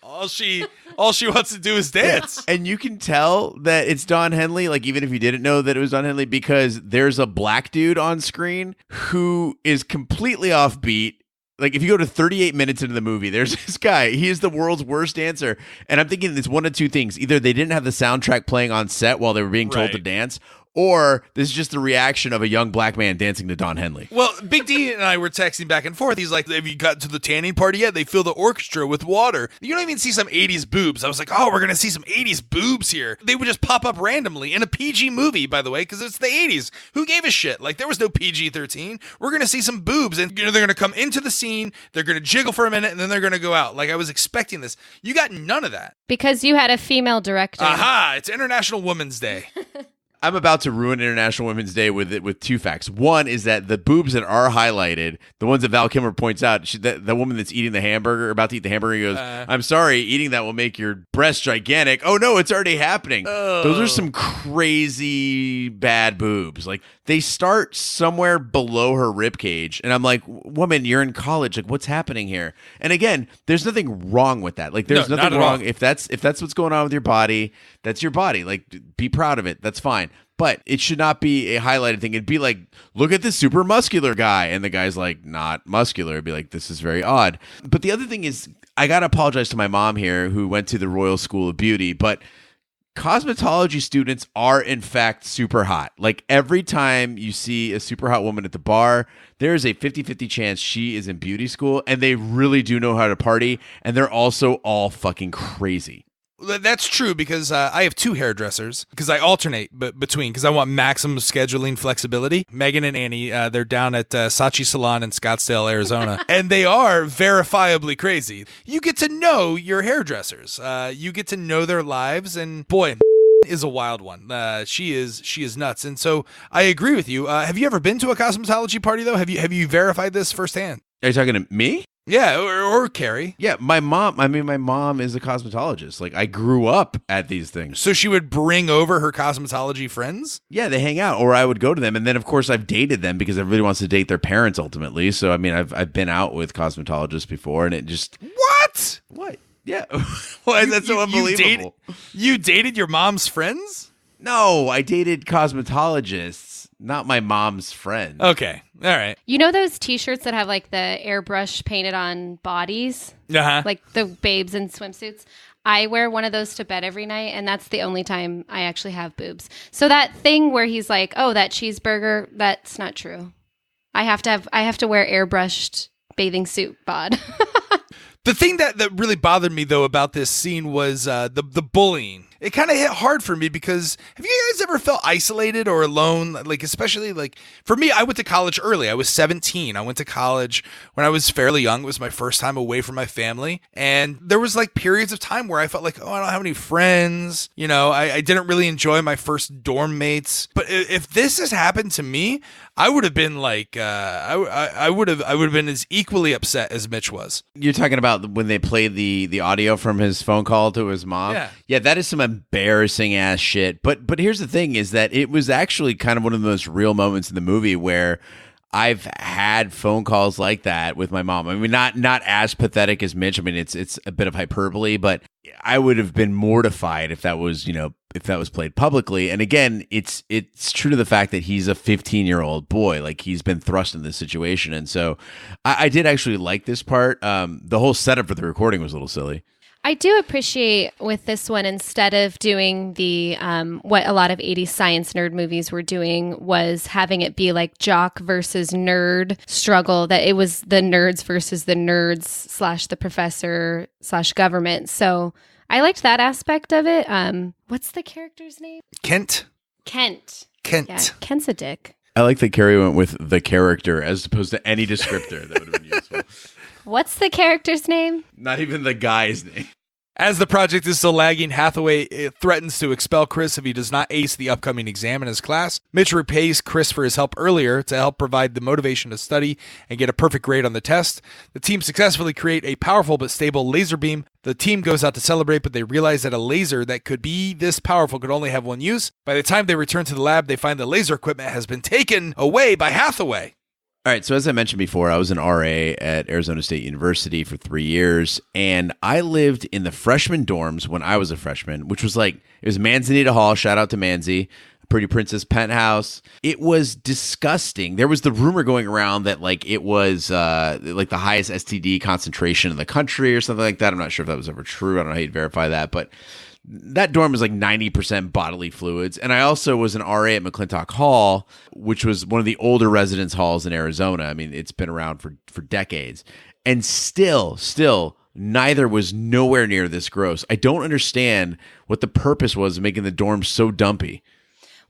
all she wants to do is dance. And you can tell that it's Don Henley, like even if you didn't know that it was Don Henley, because there's a black dude on screen who is completely offbeat. Like if you go to 38 minutes into the movie, there's this guy. He is the world's worst dancer. And I'm thinking it's one of two things. Either they didn't have the soundtrack playing on set while they were being told to dance, or this is just the reaction of a young black man dancing to Don Henley. Well, Big D and I were texting back and forth. He's like, have you gotten to the tanning party yet? They fill the orchestra with water. You don't even see some 80s boobs. I was like, oh, we're going to see some 80s boobs here. They would just pop up randomly in a PG movie, by the way, because it's the 80s. Who gave a shit? Like, there was no PG-13. We're going to see some boobs, and they're going to come into the scene, they're going to jiggle for a minute, and then they're going to go out. Like, I was expecting this. You got none of that. Because you had a female director. Aha! It's International Women's Day. I'm about to ruin International Women's Day with two facts. One is that the boobs that are highlighted, the ones that Val Kilmer points out, the woman that's eating the hamburger, about to eat the hamburger, goes, I'm sorry, eating that will make your breast gigantic. Oh, no, it's already happening. Those are some crazy bad boobs. Like, they start somewhere below her ribcage, and I'm like, woman, you're in college. Like, what's happening here? And again, there's nothing wrong with that. Like, there's nothing wrong. If that's what's going on with your body, that's your body. Like, be proud of it. That's fine. But it should not be a highlighted thing. It'd be like, look at this super muscular guy. And the guy's like, not muscular. It'd be like, this is very odd. But the other thing is, I got to apologize to my mom here, who went to the Royal School of Beauty. But cosmetology students are, in fact, super hot. Like, every time you see a super hot woman at the bar, there is a 50-50 chance she is in beauty school. And they really do know how to party. And they're also all fucking crazy. That's true, because I have two hairdressers, because I alternate between, because I want maximum scheduling flexibility. Megan and Annie, they're down at Saatchi Salon in Scottsdale, Arizona, and they are verifiably crazy. You get to know your hairdressers. You get to know their lives, and boy, is a wild one. She is nuts. And so I agree with you. Have you ever been to a cosmetology party, though? Have you verified this firsthand? Are you talking to me? Yeah, or Carrie. Yeah, my mom is a cosmetologist. Like, I grew up at these things. So she would bring over her cosmetology friends? Yeah, they hang out, or I would go to them. And then, of course, I've dated them because everybody wants to date their parents ultimately. So, I mean, I've been out with cosmetologists before, and it just... What? Yeah. Why is that so unbelievable? You dated your mom's friends? No, I dated cosmetologists, not my mom's friends. Okay. All right. You know those T-shirts that have like the airbrush painted on bodies? Uh-huh. Like the babes in swimsuits? I wear one of those to bed every night, and that's the only time I actually have boobs. So that thing where he's like, oh, that cheeseburger, that's not true. I have to wear airbrushed bathing suit bod. The thing that really bothered me, though, about this scene was the bullying. It kind of hit hard for me because have you guys ever felt isolated or alone? Like, especially like for me, I went to college early. I was 17. I went to college when I was fairly young. It was my first time away from my family. And there was like periods of time where I felt like, oh, I don't have any friends. You know, I didn't really enjoy my first dorm mates. But if this has happened to me, I would have been like, I would have been as equally upset as Mitch was. You're talking about when they played the audio from his phone call to his mom? Yeah, that is some embarrassing ass shit. But here's the thing is that it was actually kind of one of the most real moments in the movie where I've had phone calls like that with my mom. I mean, not as pathetic as Mitch. I mean, it's a bit of hyperbole, but I would have been mortified if that was, if that was played publicly. And again, it's true to the fact that he's a 15-year-old boy. Like, he's been thrust in this situation. And so I did actually like this part. The whole setup for the recording was a little silly. I do appreciate with this one, instead of doing the what a lot of 80s science nerd movies were doing, was having it be like jock versus nerd struggle, that it was the nerds versus the nerds / the professor / government. So I liked that aspect of it. What's the character's name? Kent. Yeah, Kent's a dick. I like that Carrie went with the character as opposed to any descriptor that would have been useful. What's the character's name? Not even the guy's name. As the project is still lagging, Hathaway threatens to expel Chris if he does not ace the upcoming exam in his class. Mitch repays Chris for his help earlier to help provide the motivation to study and get a perfect grade on the test. The team successfully create a powerful but stable laser beam. The team goes out to celebrate, but they realize that a laser that could be this powerful could only have one use. By the time they return to the lab, they find the laser equipment has been taken away by Hathaway. All right, so as I mentioned before, I was an RA at Arizona State University for 3 years, and I lived in the freshman dorms when I was a freshman, which was like, it was Manzanita Hall, shout out to Manzi, Pretty Princess penthouse. It was disgusting. There was the rumor going around that like it was like the highest STD concentration in the country or something like that. I'm not sure if that was ever true. I don't know how you'd verify that, but that dorm was like 90% bodily fluids. And I also was an RA at McClintock Hall, which was one of the older residence halls in Arizona. I mean, it's been around for decades. And still, neither was nowhere near this gross. I don't understand what the purpose was of making the dorms so dumpy.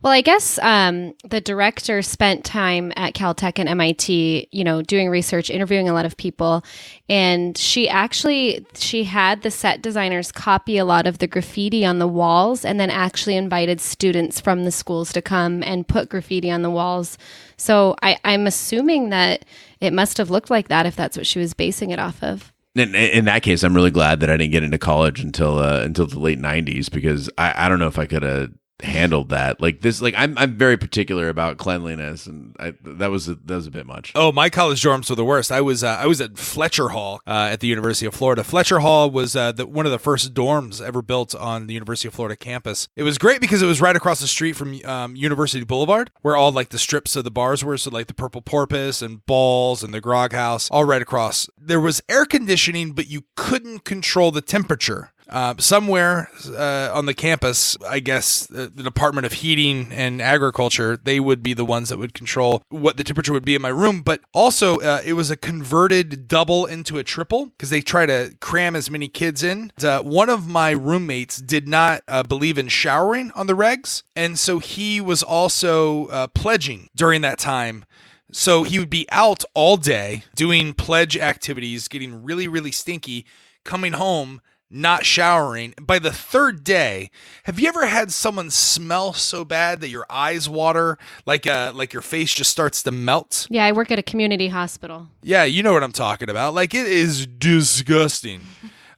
Well, I guess the director spent time at Caltech and MIT, doing research, interviewing a lot of people. And she had the set designers copy a lot of the graffiti on the walls and then actually invited students from the schools to come and put graffiti on the walls. So I'm assuming that it must have looked like that if that's what she was basing it off of. In that case, I'm really glad that I didn't get into college until the late 90s, because I don't know if I could have handled that. Like this, like I'm very particular about cleanliness, and that was a bit much. Oh, my college dorms were the worst. I was at Fletcher Hall at the University of Florida. Fletcher Hall was one of the first dorms ever built on the University of Florida campus. It was great because it was right across the street from University Boulevard, where all like the strips of the bars were. So like the Purple Porpoise and Balls and the Grog House, all right across. There was air conditioning, but you couldn't control the temperature. Somewhere on the campus, I guess the Department of Heating and Agriculture, they would be the ones that would control what the temperature would be in my room. But also, it was a converted double into a triple because they try to cram as many kids in. One of my roommates did not believe in showering on the regs, and so he was also pledging during that time. So he would be out all day doing pledge activities, getting really, really stinky, coming home, not showering. By the third day, have you ever had someone smell so bad that your eyes water, like your face just starts to melt? Yeah, I work at a community hospital. Yeah, you know what I'm talking about. Like, it is disgusting.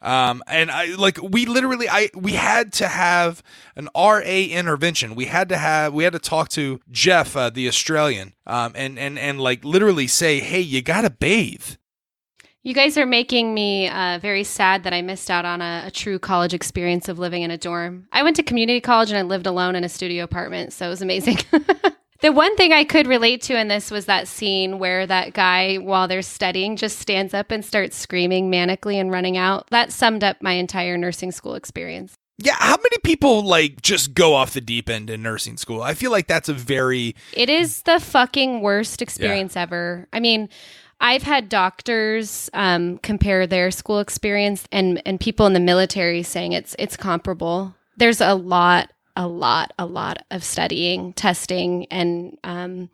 And we had to have an RA intervention. We had to talk to Jeff, the Australian, and like literally say, hey, you gotta bathe. You guys are making me very sad that I missed out on a true college experience of living in a dorm. I went to community college and I lived alone in a studio apartment, so it was amazing. The one thing I could relate to in this was that scene where that guy, while they're studying, just stands up and starts screaming manically and running out. That summed up my entire nursing school experience. Yeah, how many people like just go off the deep end in nursing school? I feel like that's It is the fucking worst experience ever. I mean, I've had doctors compare their school experience and people in the military saying it's comparable. There's a lot of studying, testing, and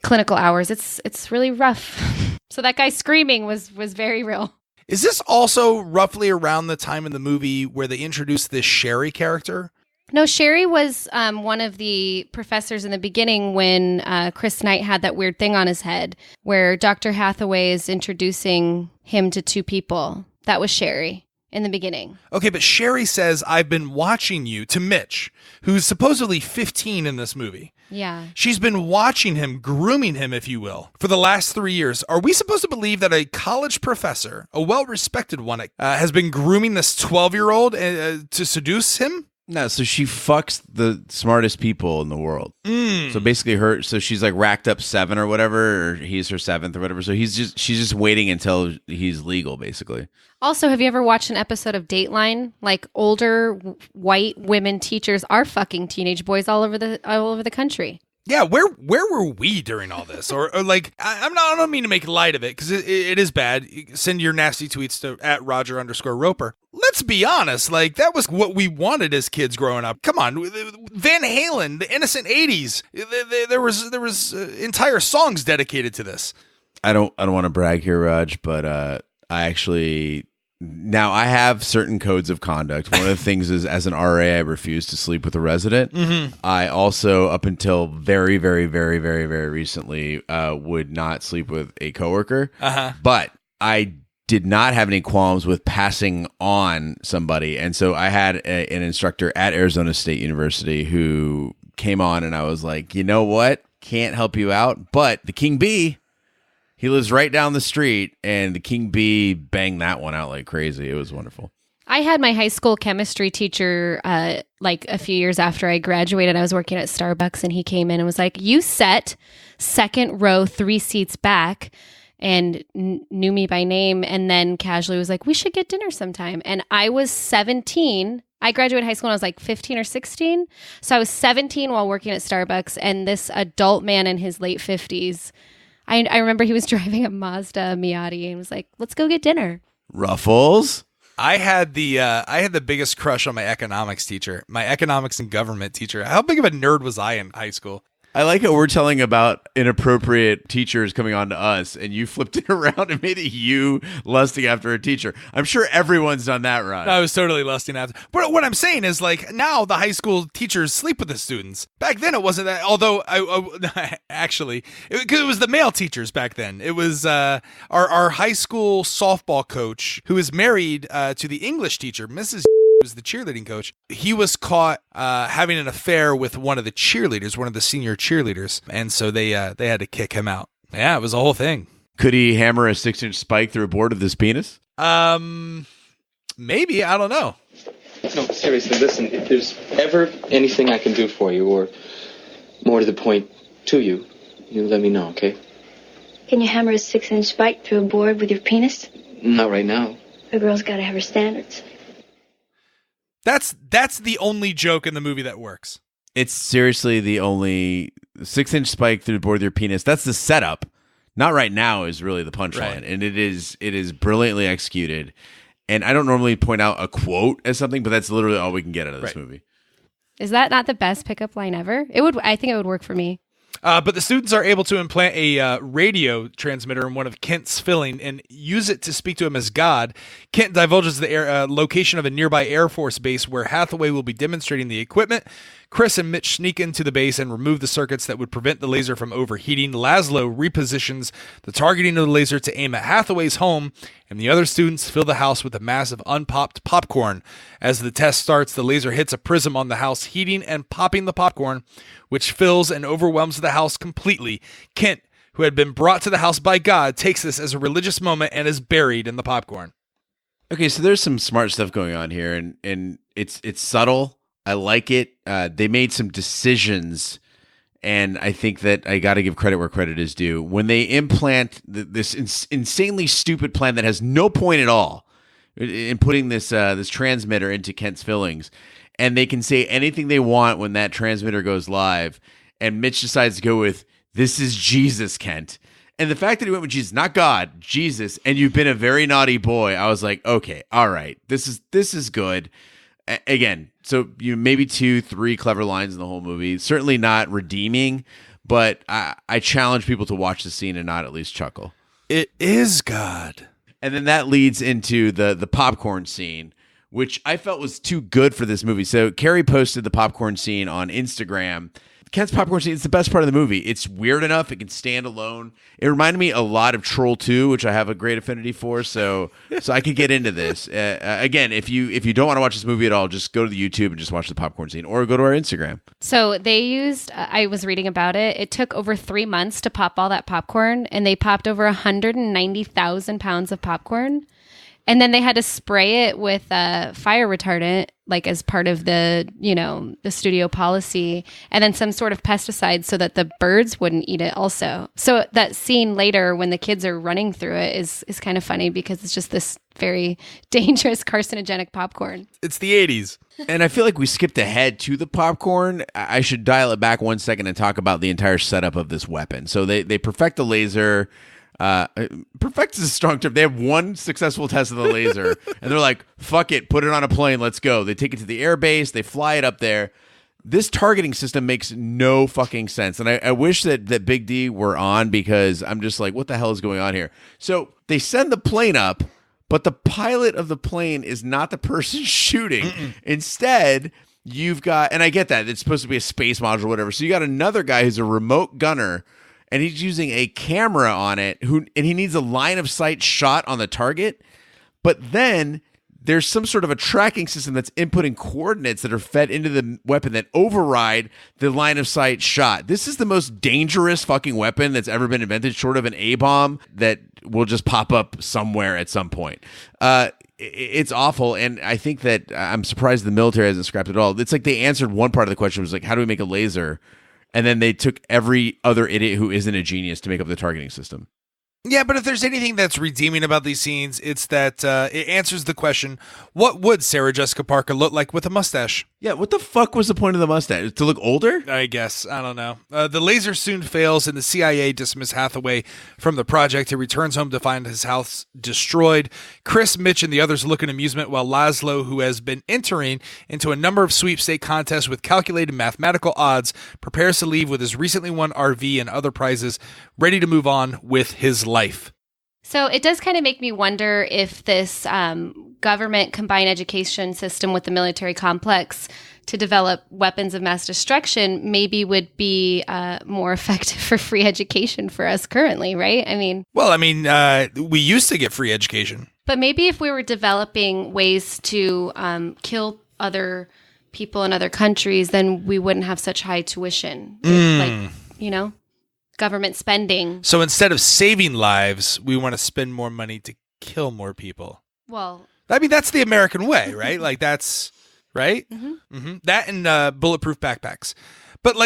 clinical hours. It's really rough. So that guy screaming was very real. Is this also roughly around the time in the movie where they introduced this Sherry character? No, Sherry was one of the professors in the beginning when Chris Knight had that weird thing on his head where Dr. Hathaway is introducing him to two people. That was Sherry in the beginning. Okay, but Sherry says, I've been watching you, to Mitch, who's supposedly 15 in this movie. Yeah. She's been watching him, grooming him, if you will, for the last 3 years. Are we supposed to believe that a college professor, a well-respected one, has been grooming this 12-year-old to seduce him? No, so she fucks the smartest people in the world. So basically she's like racked up 7 or whatever, or he's her 7th or whatever. So she's just waiting until he's legal, basically. Also, have you ever watched an episode of Dateline? Like older white women teachers are fucking teenage boys all over the country. Yeah, where were we during all this? Or like, I don't mean to make light of it because it is bad. Send your nasty tweets to @Roger_Roper. Let's be honest, like that was what we wanted as kids growing up. Come on, Van Halen, the Innocent 80s. There was entire songs dedicated to this. I don't want to brag here, Raj, but I actually. Now, I have certain codes of conduct. One of the things is, as an RA, I refuse to sleep with a resident. Mm-hmm. I also, up until very, very, very, very, very recently, would not sleep with a coworker. Uh-huh. But I did not have any qualms with passing on somebody. And so I had an instructor at Arizona State University who came on, and I was like, you know what? Can't help you out, but the King Bee... He lives right down the street, and the King Bee banged that one out like crazy. It was wonderful. I had my high school chemistry teacher like a few years after I graduated. I was working at Starbucks, and he came in and was like, you sat second row 3 seats back, and knew me by name, and then casually was like, we should get dinner sometime. And I was 17. I graduated high school when I was like 15 or 16. So I was 17 while working at Starbucks, and this adult man in his late 50s, I remember he was driving a Mazda Miata and was like, let's go get dinner. Ruffles? I had the biggest crush on my economics teacher, my economics and government teacher. How big of a nerd was I in high school? I like how we're telling about inappropriate teachers coming on to us, and you flipped it around and made it you lusting after a teacher. I'm sure everyone's done that, Rod. I was totally lusting after. But what I'm saying is, like, now the high school teachers sleep with the students. Back then, it wasn't that. Although, actually, because it was the male teachers back then. It was our high school softball coach who was married to the English teacher, Mrs. was the cheerleading coach. He was caught having an affair with one of the cheerleaders, one of the senior cheerleaders, and so they had to kick him out. Yeah, it was a whole thing. Could he hammer a 6-inch spike through a board of his penis? Maybe. I don't know. No, seriously, listen. If there's ever anything I can do for you, or more to the point, to you, you let me know, okay? Can you hammer a 6-inch spike through a board with your penis? Not right now. A girl's got to have her standards. That's the only joke in the movie that works. It's seriously the only 6-inch spike through the board of your penis. That's the setup. Not right now is really the punchline, right. And it is brilliantly executed. And I don't normally point out a quote as something, but that's literally all we can get out of this movie. Is that not the best pickup line ever? I think it would work for me. But the students are able to implant a radio transmitter in one of Kent's filling and use it to speak to him as God. Kent divulges the location of a nearby Air Force base where Hathaway will be demonstrating the equipment. Chris and Mitch sneak into the base and remove the circuits that would prevent the laser from overheating. Laszlo repositions the targeting of the laser to aim at Hathaway's home, and the other students fill the house with a mass of unpopped popcorn. As the test starts, the laser hits a prism on the house, heating and popping the popcorn, which fills and overwhelms the house completely. Kent, who had been brought to the house by God, takes this as a religious moment and is buried in the popcorn. Okay, so there's some smart stuff going on here, and it's subtle. I like it. They made some decisions, and I think that I got to give credit where credit is due. When they implant this insanely stupid plan that has no point at all in putting this transmitter into Kent's fillings, and they can say anything they want when that transmitter goes live, and Mitch decides to go with, "This is Jesus, Kent." And the fact that he went with Jesus, not God, Jesus, and you've been a very naughty boy, I was like, okay, all right, this is good. Again, so maybe 2-3 clever lines in the whole movie. Certainly not redeeming, but I challenge people to watch the scene and not at least chuckle. It is God. And then that leads into the popcorn scene, which I felt was too good for this movie. So Carrie posted the popcorn scene on Instagram. Kent's popcorn scene is the best part of the movie. It's weird enough. It can stand alone. It reminded me a lot of Troll 2, which I have a great affinity for. So I could get into this. Again, if you don't want to watch this movie at all, just go to the YouTube and just watch the popcorn scene, or go to our Instagram. So they used, I was reading about it. It took over 3 months to pop all that popcorn, and they popped over 190,000 pounds of popcorn. And then they had to spray it with fire retardant, like as part of the studio policy, and then some sort of pesticide so that the birds wouldn't eat it also. So that scene later when the kids are running through it is kind of funny because it's just this very dangerous carcinogenic popcorn. It's the 80s. And I feel like we skipped ahead to the popcorn. I should dial it back 1 second and talk about the entire setup of this weapon. So they perfect the laser. Perfect is a strong term. They have one successful test of the laser, and they're like, fuck it, put it on a plane, let's go. They take it to the air base, they fly it up there. This targeting system makes no fucking sense, and I wish that Big D were on, because I'm just like, what the hell is going on here? So they send the plane up, but the pilot of the plane is not the person shooting. Instead, you've got, and I get that, it's supposed to be a space module or whatever, so you got another guy who's a remote gunner, and he's using a camera on it, and he needs a line of sight shot on the target. But then there's some sort of a tracking system that's inputting coordinates that are fed into the weapon that override the line of sight shot. This is the most dangerous fucking weapon that's ever been invented, short of an A-bomb that will just pop up somewhere at some point. It's awful, and I think that I'm surprised the military hasn't scrapped it all. It's like they answered one part of the question, was like, how do we make a laser? And then they took every other idiot who isn't a genius to make up the targeting system. Yeah, but if there's anything that's redeeming about these scenes, it's that it answers the question, what would Sarah Jessica Parker look like with a mustache? Yeah, what the fuck was the point of the mustache? To look older? I guess. I don't know. The laser soon fails, and the CIA dismisses Hathaway from the project. He returns home to find his house destroyed. Chris, Mitch, and the others look in amusement, while Laszlo, who has been entering into a number of sweepstake contests with calculated mathematical odds, prepares to leave with his recently won RV and other prizes, ready to move on with his life. So it does kind of make me wonder if this government combined education system with the military complex to develop weapons of mass destruction maybe would be more effective for free education for us currently, right? We used to get free education. But maybe if we were developing ways to kill other people in other countries, then we wouldn't have such high tuition. Government spending. So instead of saving lives, we want to spend more money to kill more people. Well, that's the American way, right? Like that's right. Mm-hmm. Mm-hmm. That and bulletproof backpacks. But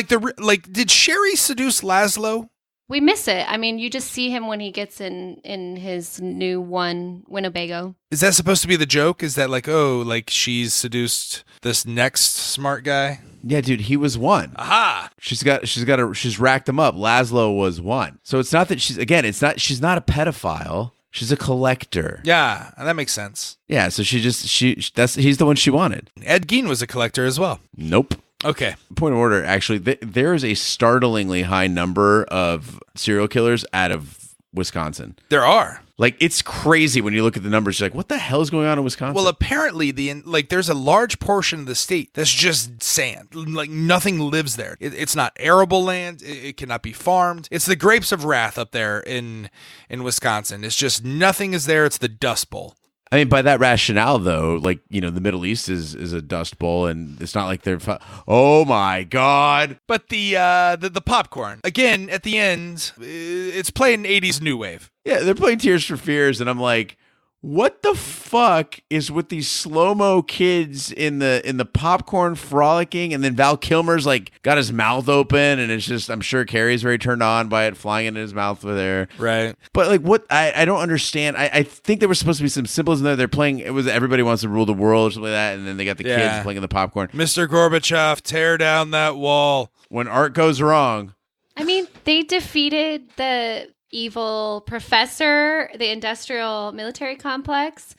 did Sherry seduce Laszlo? We miss it. I mean, you just see him when he gets in his new one Winnebago. Is that supposed to be the joke? Is that she's seduced this next smart guy? Yeah, dude, he was one. Aha! She's racked him up. Laszlo was one. So it's not that she's not a pedophile. She's a collector. Yeah, that makes sense. Yeah, so he's the one she wanted. Ed Gein was a collector as well. Nope. Okay. Point of order, actually, there is a startlingly high number of serial killers out of Wisconsin. There are. Like, it's crazy when you look at the numbers. You're like, what the hell is going on in Wisconsin? Well, apparently, there's a large portion of the state that's just sand. Like, nothing lives there. It's not arable land. It cannot be farmed. It's the grapes of wrath up there in Wisconsin. It's just nothing is there. It's the Dust Bowl. I mean, by that rationale, though, like, you know, the Middle East is a dust bowl, and it's not like they're... Oh, my God. But the popcorn, again, at the end, it's playing 80s new wave. Yeah, they're playing Tears for Fears, and I'm like, what the fuck is with these slow-mo kids in the popcorn frolicking, and then Val Kilmer's like got his mouth open, and it's just, I'm sure Carrie's very turned on by it flying into his mouth over there. Right. But like, what I don't understand. I think there was supposed to be some symbols in there. They're playing, it was Everybody Wants to Rule the World or something like that, and then they got the kids playing in the popcorn. Mr. Gorbachev, tear down that wall. When art goes wrong. I mean, they defeated the evil professor, the industrial military complex.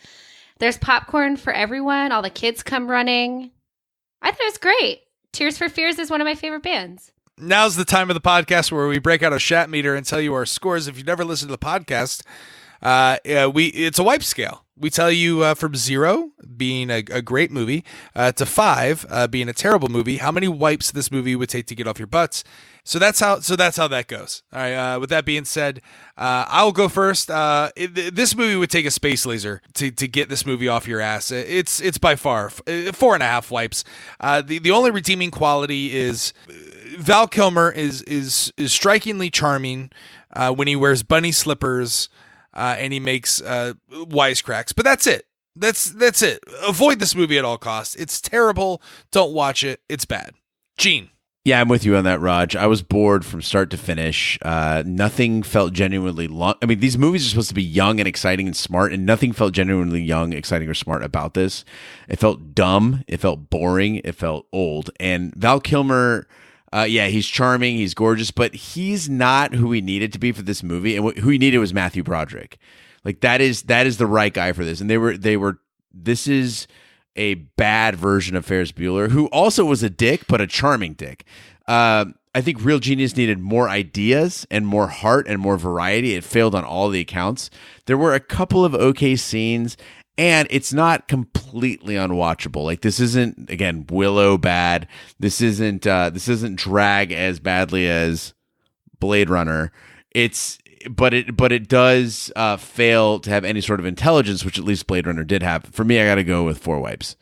There's popcorn for everyone. All the kids come running. I thought it was great. Tears for Fears is one of my favorite bands. Now's the time of the podcast where we break out a Shat meter and tell you our scores. If you've never listened to the podcast, it's a wipe scale. We tell you from 0 being a great movie to 5 being a terrible movie, how many wipes this movie would take to get off your butts. So that's how that goes. All right. With that being said, I'll go first. This movie would take a space laser to get this movie off your ass. It's by far 4.5 wipes. The only redeeming quality is Val Kilmer is strikingly charming when he wears bunny slippers. And he makes wisecracks, but that's it. That's it. Avoid this movie at all costs. It's terrible. Don't watch it. It's bad. Gene. Yeah, I'm with you on that, Raj. I was bored from start to finish. Nothing felt genuinely long. I mean, these movies are supposed to be young and exciting and smart, and nothing felt genuinely young, exciting, or smart about this. It felt dumb. It felt boring. It felt old. And Val Kilmer... he's charming, he's gorgeous, but he's not who he needed to be for this movie. And who he needed was Matthew Broderick. Like that is the right guy for this. And this is a bad version of Ferris Bueller, who also was a dick, but a charming dick. I think Real Genius needed more ideas and more heart and more variety. It failed on all the accounts. There were a couple of okay scenes, and it's not completely unwatchable. Like, this isn't, again, Willow bad. This isn't drag as badly as Blade Runner. But it does fail to have any sort of intelligence, which at least Blade Runner did have. For me, I got to go with 4 wipes.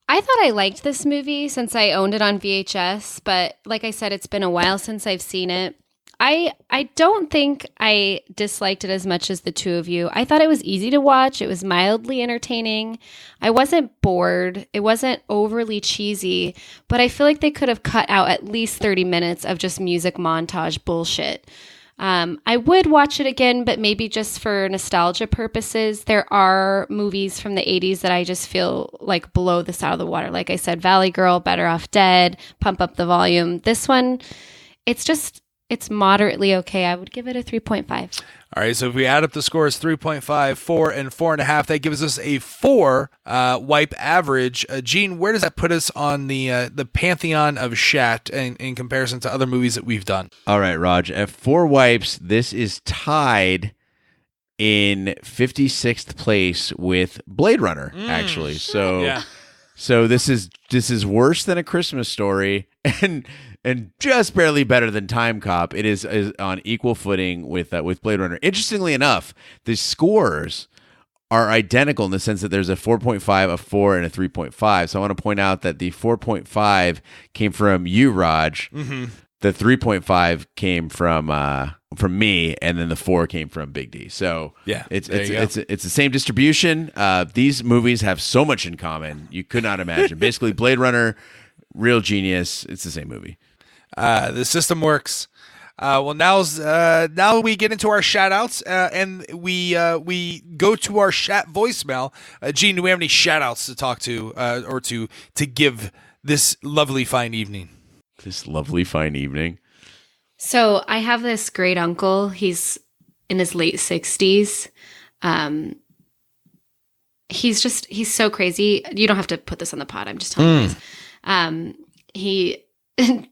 I thought I liked this movie since I owned it on VHS, but like I said, it's been a while since I've seen it. I don't think I disliked it as much as the two of you. I thought it was easy to watch. It was mildly entertaining. I wasn't bored. It wasn't overly cheesy, but I feel like they could have cut out at least 30 minutes of just music montage bullshit. I would watch it again, but maybe just for nostalgia purposes. There are movies from the 80s that I just feel like blow this out of the water. Like I said, Valley Girl, Better Off Dead, Pump Up the Volume. This one, it's moderately okay. I would give it a 3.5. All right, so if we add up the scores, 3.5, 4, and 4.5, that gives us a 4 wipe average. Gene, where does that put us on the pantheon of Shat in comparison to other movies that we've done? All right, Raj, at 4 wipes, this is tied in 56th place with Blade Runner, actually. So, so this is worse than A Christmas Story, and just barely better than Time Cop. It is on equal footing with Blade Runner. Interestingly enough, the scores are identical in the sense that there's a 4.5, a 4, and a 3.5. So I want to point out that the 4.5 came from you, Raj. Mm-hmm. The 3.5 came from me, and then the 4 came from Big D. So yeah, it's the same distribution. These movies have so much in common you could not imagine. Basically, Blade Runner, Real Genius, it's the same movie. The system works. Well, now we get into our shout-outs, and we go to our Shat voicemail. Gene, do we have any shout-outs to talk to or to give this lovely fine evening? This lovely fine evening. So I have this great uncle. He's in his late 60s. He's so crazy. You don't have to put this on the pod. I'm just telling you guys. He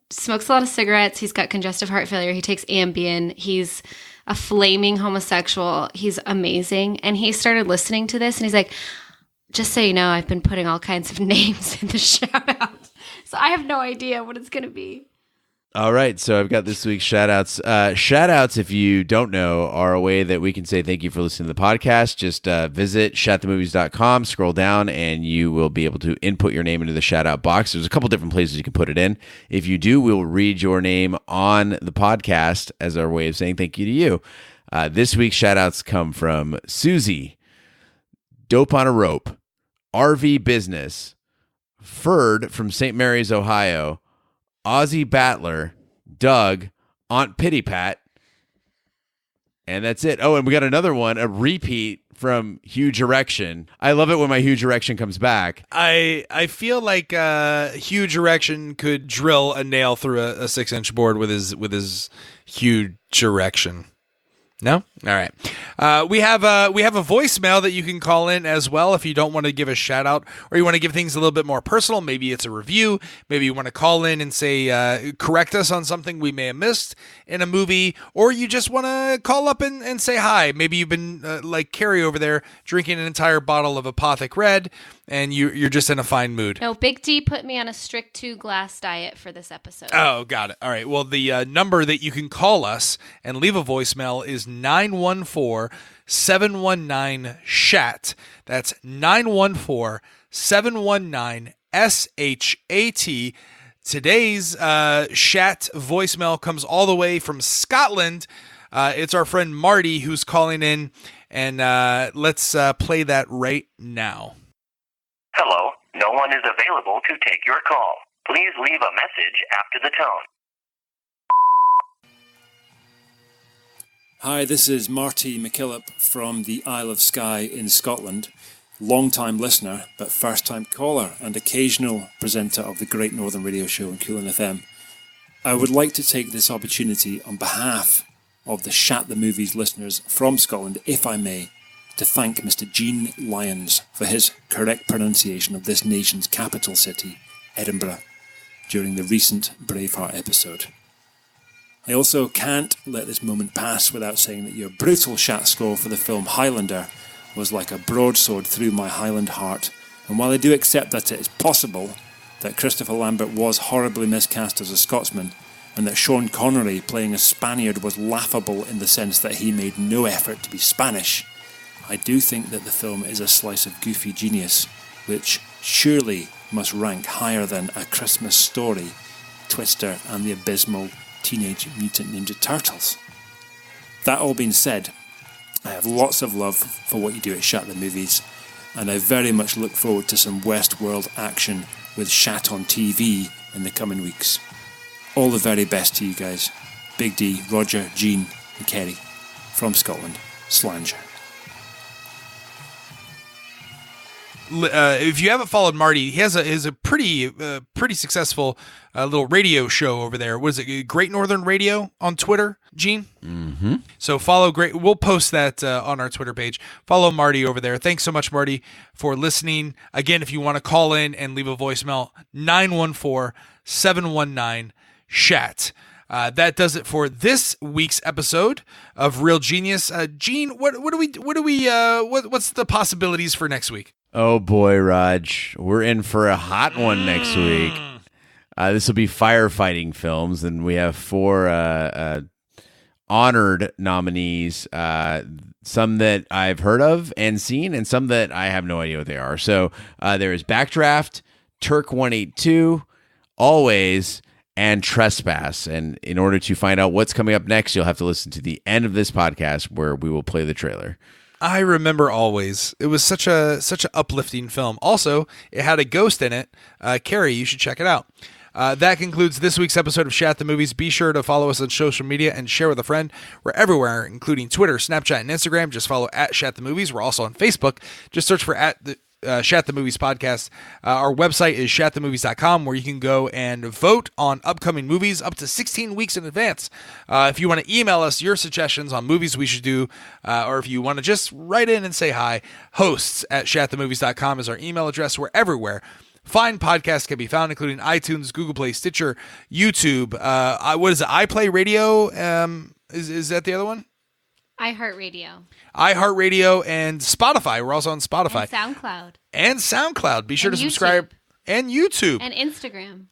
smokes a lot of cigarettes. He's got congestive heart failure. He takes Ambien. He's a flaming homosexual. He's amazing. And he started listening to this and he's like, just so you know, I've been putting all kinds of names in the shout out. So I have no idea what it's going to be. All right, so I've got this week's shout-outs. Shout-outs, if you don't know, are a way that we can say thank you for listening to the podcast. Just visit shatthemovies.com, scroll down, and you will be able to input your name into the shout-out box. There's a couple different places you can put it in. If you do, we'll read your name on the podcast as our way of saying thank you to you. This week's shout-outs come from Susie, Dope on a Rope, RV Business, Ferd from St. Mary's, Ohio, Ozzy Battler, Doug, Aunt Pity Pat, and that's it. Oh, and we got another one, a repeat from Huge Erection. I love it when my Huge Erection comes back. I feel like Huge Erection could drill a nail through a 6-inch board with his huge erection. No? All right. We have a voicemail that you can call in as well if you don't want to give a shout out or you want to give things a little bit more personal. Maybe it's a review. Maybe you want to call in and say, correct us on something we may have missed in a movie, or you just want to call up and say hi. Maybe you've been like Carrie over there drinking an entire bottle of Apothic Red and you're just in a fine mood. No, Big D put me on a strict 2-glass diet for this episode. Oh, got it. All right. Well, the number that you can call us and leave a voicemail is 914-719-SHAT. That's 914-719-SHAT. Today's Shat voicemail comes all the way from Scotland. It's our friend Marty who's calling in, and let's play that right now. Hello, no one is available to take your call. Please leave a message after the tone. Hi, this is Marty McKillop from the Isle of Skye in Scotland. Long-time listener, but first-time caller and occasional presenter of the Great Northern Radio Show on Coolin FM. I would like to take this opportunity on behalf of the Shat the Movies listeners from Scotland, if I may, to thank Mr. Gene Lyons for his correct pronunciation of this nation's capital city, Edinburgh, during the recent Braveheart episode. I also can't let this moment pass without saying that your brutal Shat score for the film Highlander was like a broadsword through my Highland heart, and while I do accept that it is possible that Christopher Lambert was horribly miscast as a Scotsman, and that Sean Connery playing a Spaniard was laughable in the sense that he made no effort to be Spanish, I do think that the film is a slice of goofy genius, which surely must rank higher than A Christmas Story, Twister, and the abysmal Teenage Mutant Ninja Turtles. That all being said, I have lots of love for what you do at Shat the Movies, and I very much look forward to some Westworld action with Shat on TV in the coming weeks. All the very best to you guys. Big D, Roger, Gene, and Kerry from Scotland. Slanger. If you haven't followed Marty, he has a pretty successful little radio show over there. What is it? Great Northern Radio on Twitter, Gene? Mm-hmm. So follow We'll post that on our Twitter page. Follow Marty over there. Thanks so much, Marty, for listening. Again, if you want to call in and leave a voicemail, 914-719-SHAT. That does it for this week's episode of Real Genius. Gene, what's the possibilities for next week? Oh boy, Raj, we're in for a hot one next week. This will be firefighting films, and we have 4 honored nominees. Some that I've heard of and seen, and some that I have no idea what they are. So there is Backdraft, Turk 182, Always, and Trespass. And in order to find out what's coming up next, you'll have to listen to the end of this podcast where we will play the trailer. I remember Always. It was such a uplifting film. Also, it had a ghost in it. Carrie, you should check it out. That concludes this week's episode of Shat the Movies. Be sure to follow us on social media and share with a friend. We're everywhere, including Twitter, Snapchat, and Instagram. Just follow @Shat the Movies. We're also on Facebook. Just search for Shat the Movies podcast. Our website is shatthemovies.com, where you can go and vote on upcoming movies up to 16 weeks in advance. If you want to email us your suggestions on movies we should do, or if you want to just write in and say hi, hosts@shatthemovies.com is our email address. We're everywhere. fine podcasts can be found, including iTunes, Google Play, Stitcher, YouTube. What is it? iPlay Radio? Is that the other one? iHeartRadio. iHeartRadio and Spotify. We're also on Spotify. And SoundCloud. Be sure to subscribe. And YouTube. And Instagram.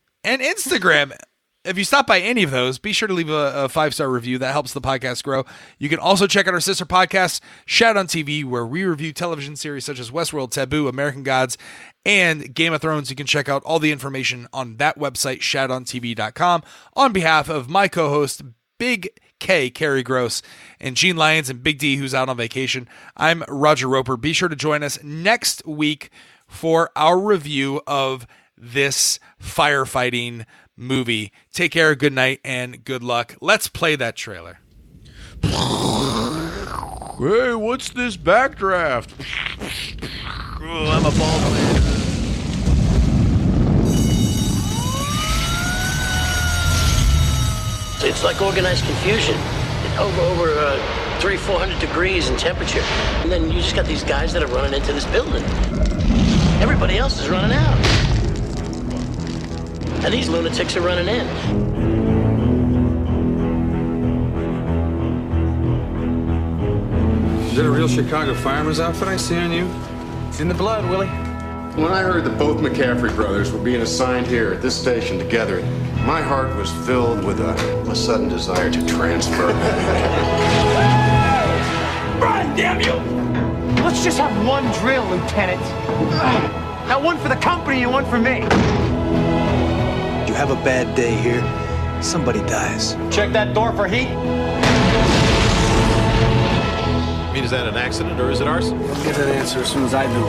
If you stop by any of those, be sure to leave a 5-star review. That helps the podcast grow. You can also check out our sister podcast, Shat on TV, where we review television series such as Westworld, Taboo, American Gods, and Game of Thrones. You can check out all the information on that website, shatontv.com. On behalf of my co-host, Big K, Carrie Gross, and Gene Lyons and Big D, who's out on vacation, I'm Roger Roper. Be sure to join us next week for our review of this firefighting movie. Take care, good night, and good luck. Let's play that trailer. Hey, what's this backdraft? Oh, I'm a ball player. It's like organized confusion. Over 300-400 degrees in temperature. And then you just got these guys that are running into this building. Everybody else is running out. And these lunatics are running in. Is that a real Chicago fireman's outfit I see on you? It's in the blood, Willie. When I heard that both McCaffrey brothers were being assigned here at this station together, my heart was filled with a sudden desire to transfer. Run, damn you! Let's just have one drill, Lieutenant. Now one for the company and one for me. You have a bad day here, somebody dies. Check that door for heat. I mean, is that an accident or is it arson? I'll get that answer as soon as I do.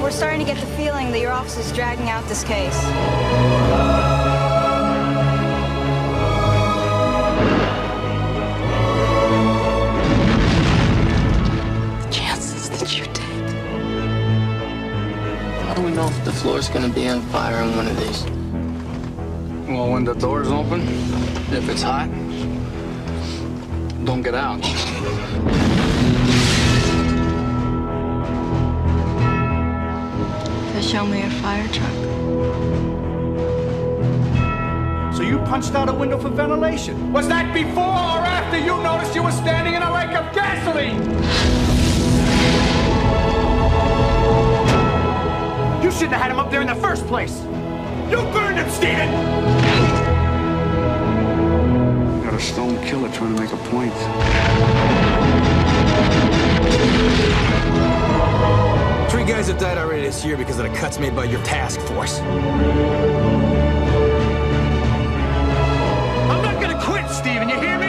We're starting to get the feeling that your office is dragging out this case. The chances that you take. How do we know if the floor's gonna be on fire in one of these? Well, when the door's open, if it's hot, don't get out. Show me your fire truck. So you punched out a window for ventilation. Was that before or after you noticed you were standing in a lake of gasoline? You shouldn't have had him up there in the first place. You burned him, Steven! Got a stone killer trying to make a point. Three guys have died already this year because of the cuts made by your task force. I'm not gonna quit, Steven, you hear me?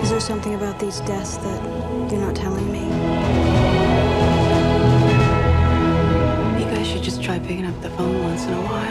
Is there something about these deaths that you're not telling me? Try picking up the phone once in a while.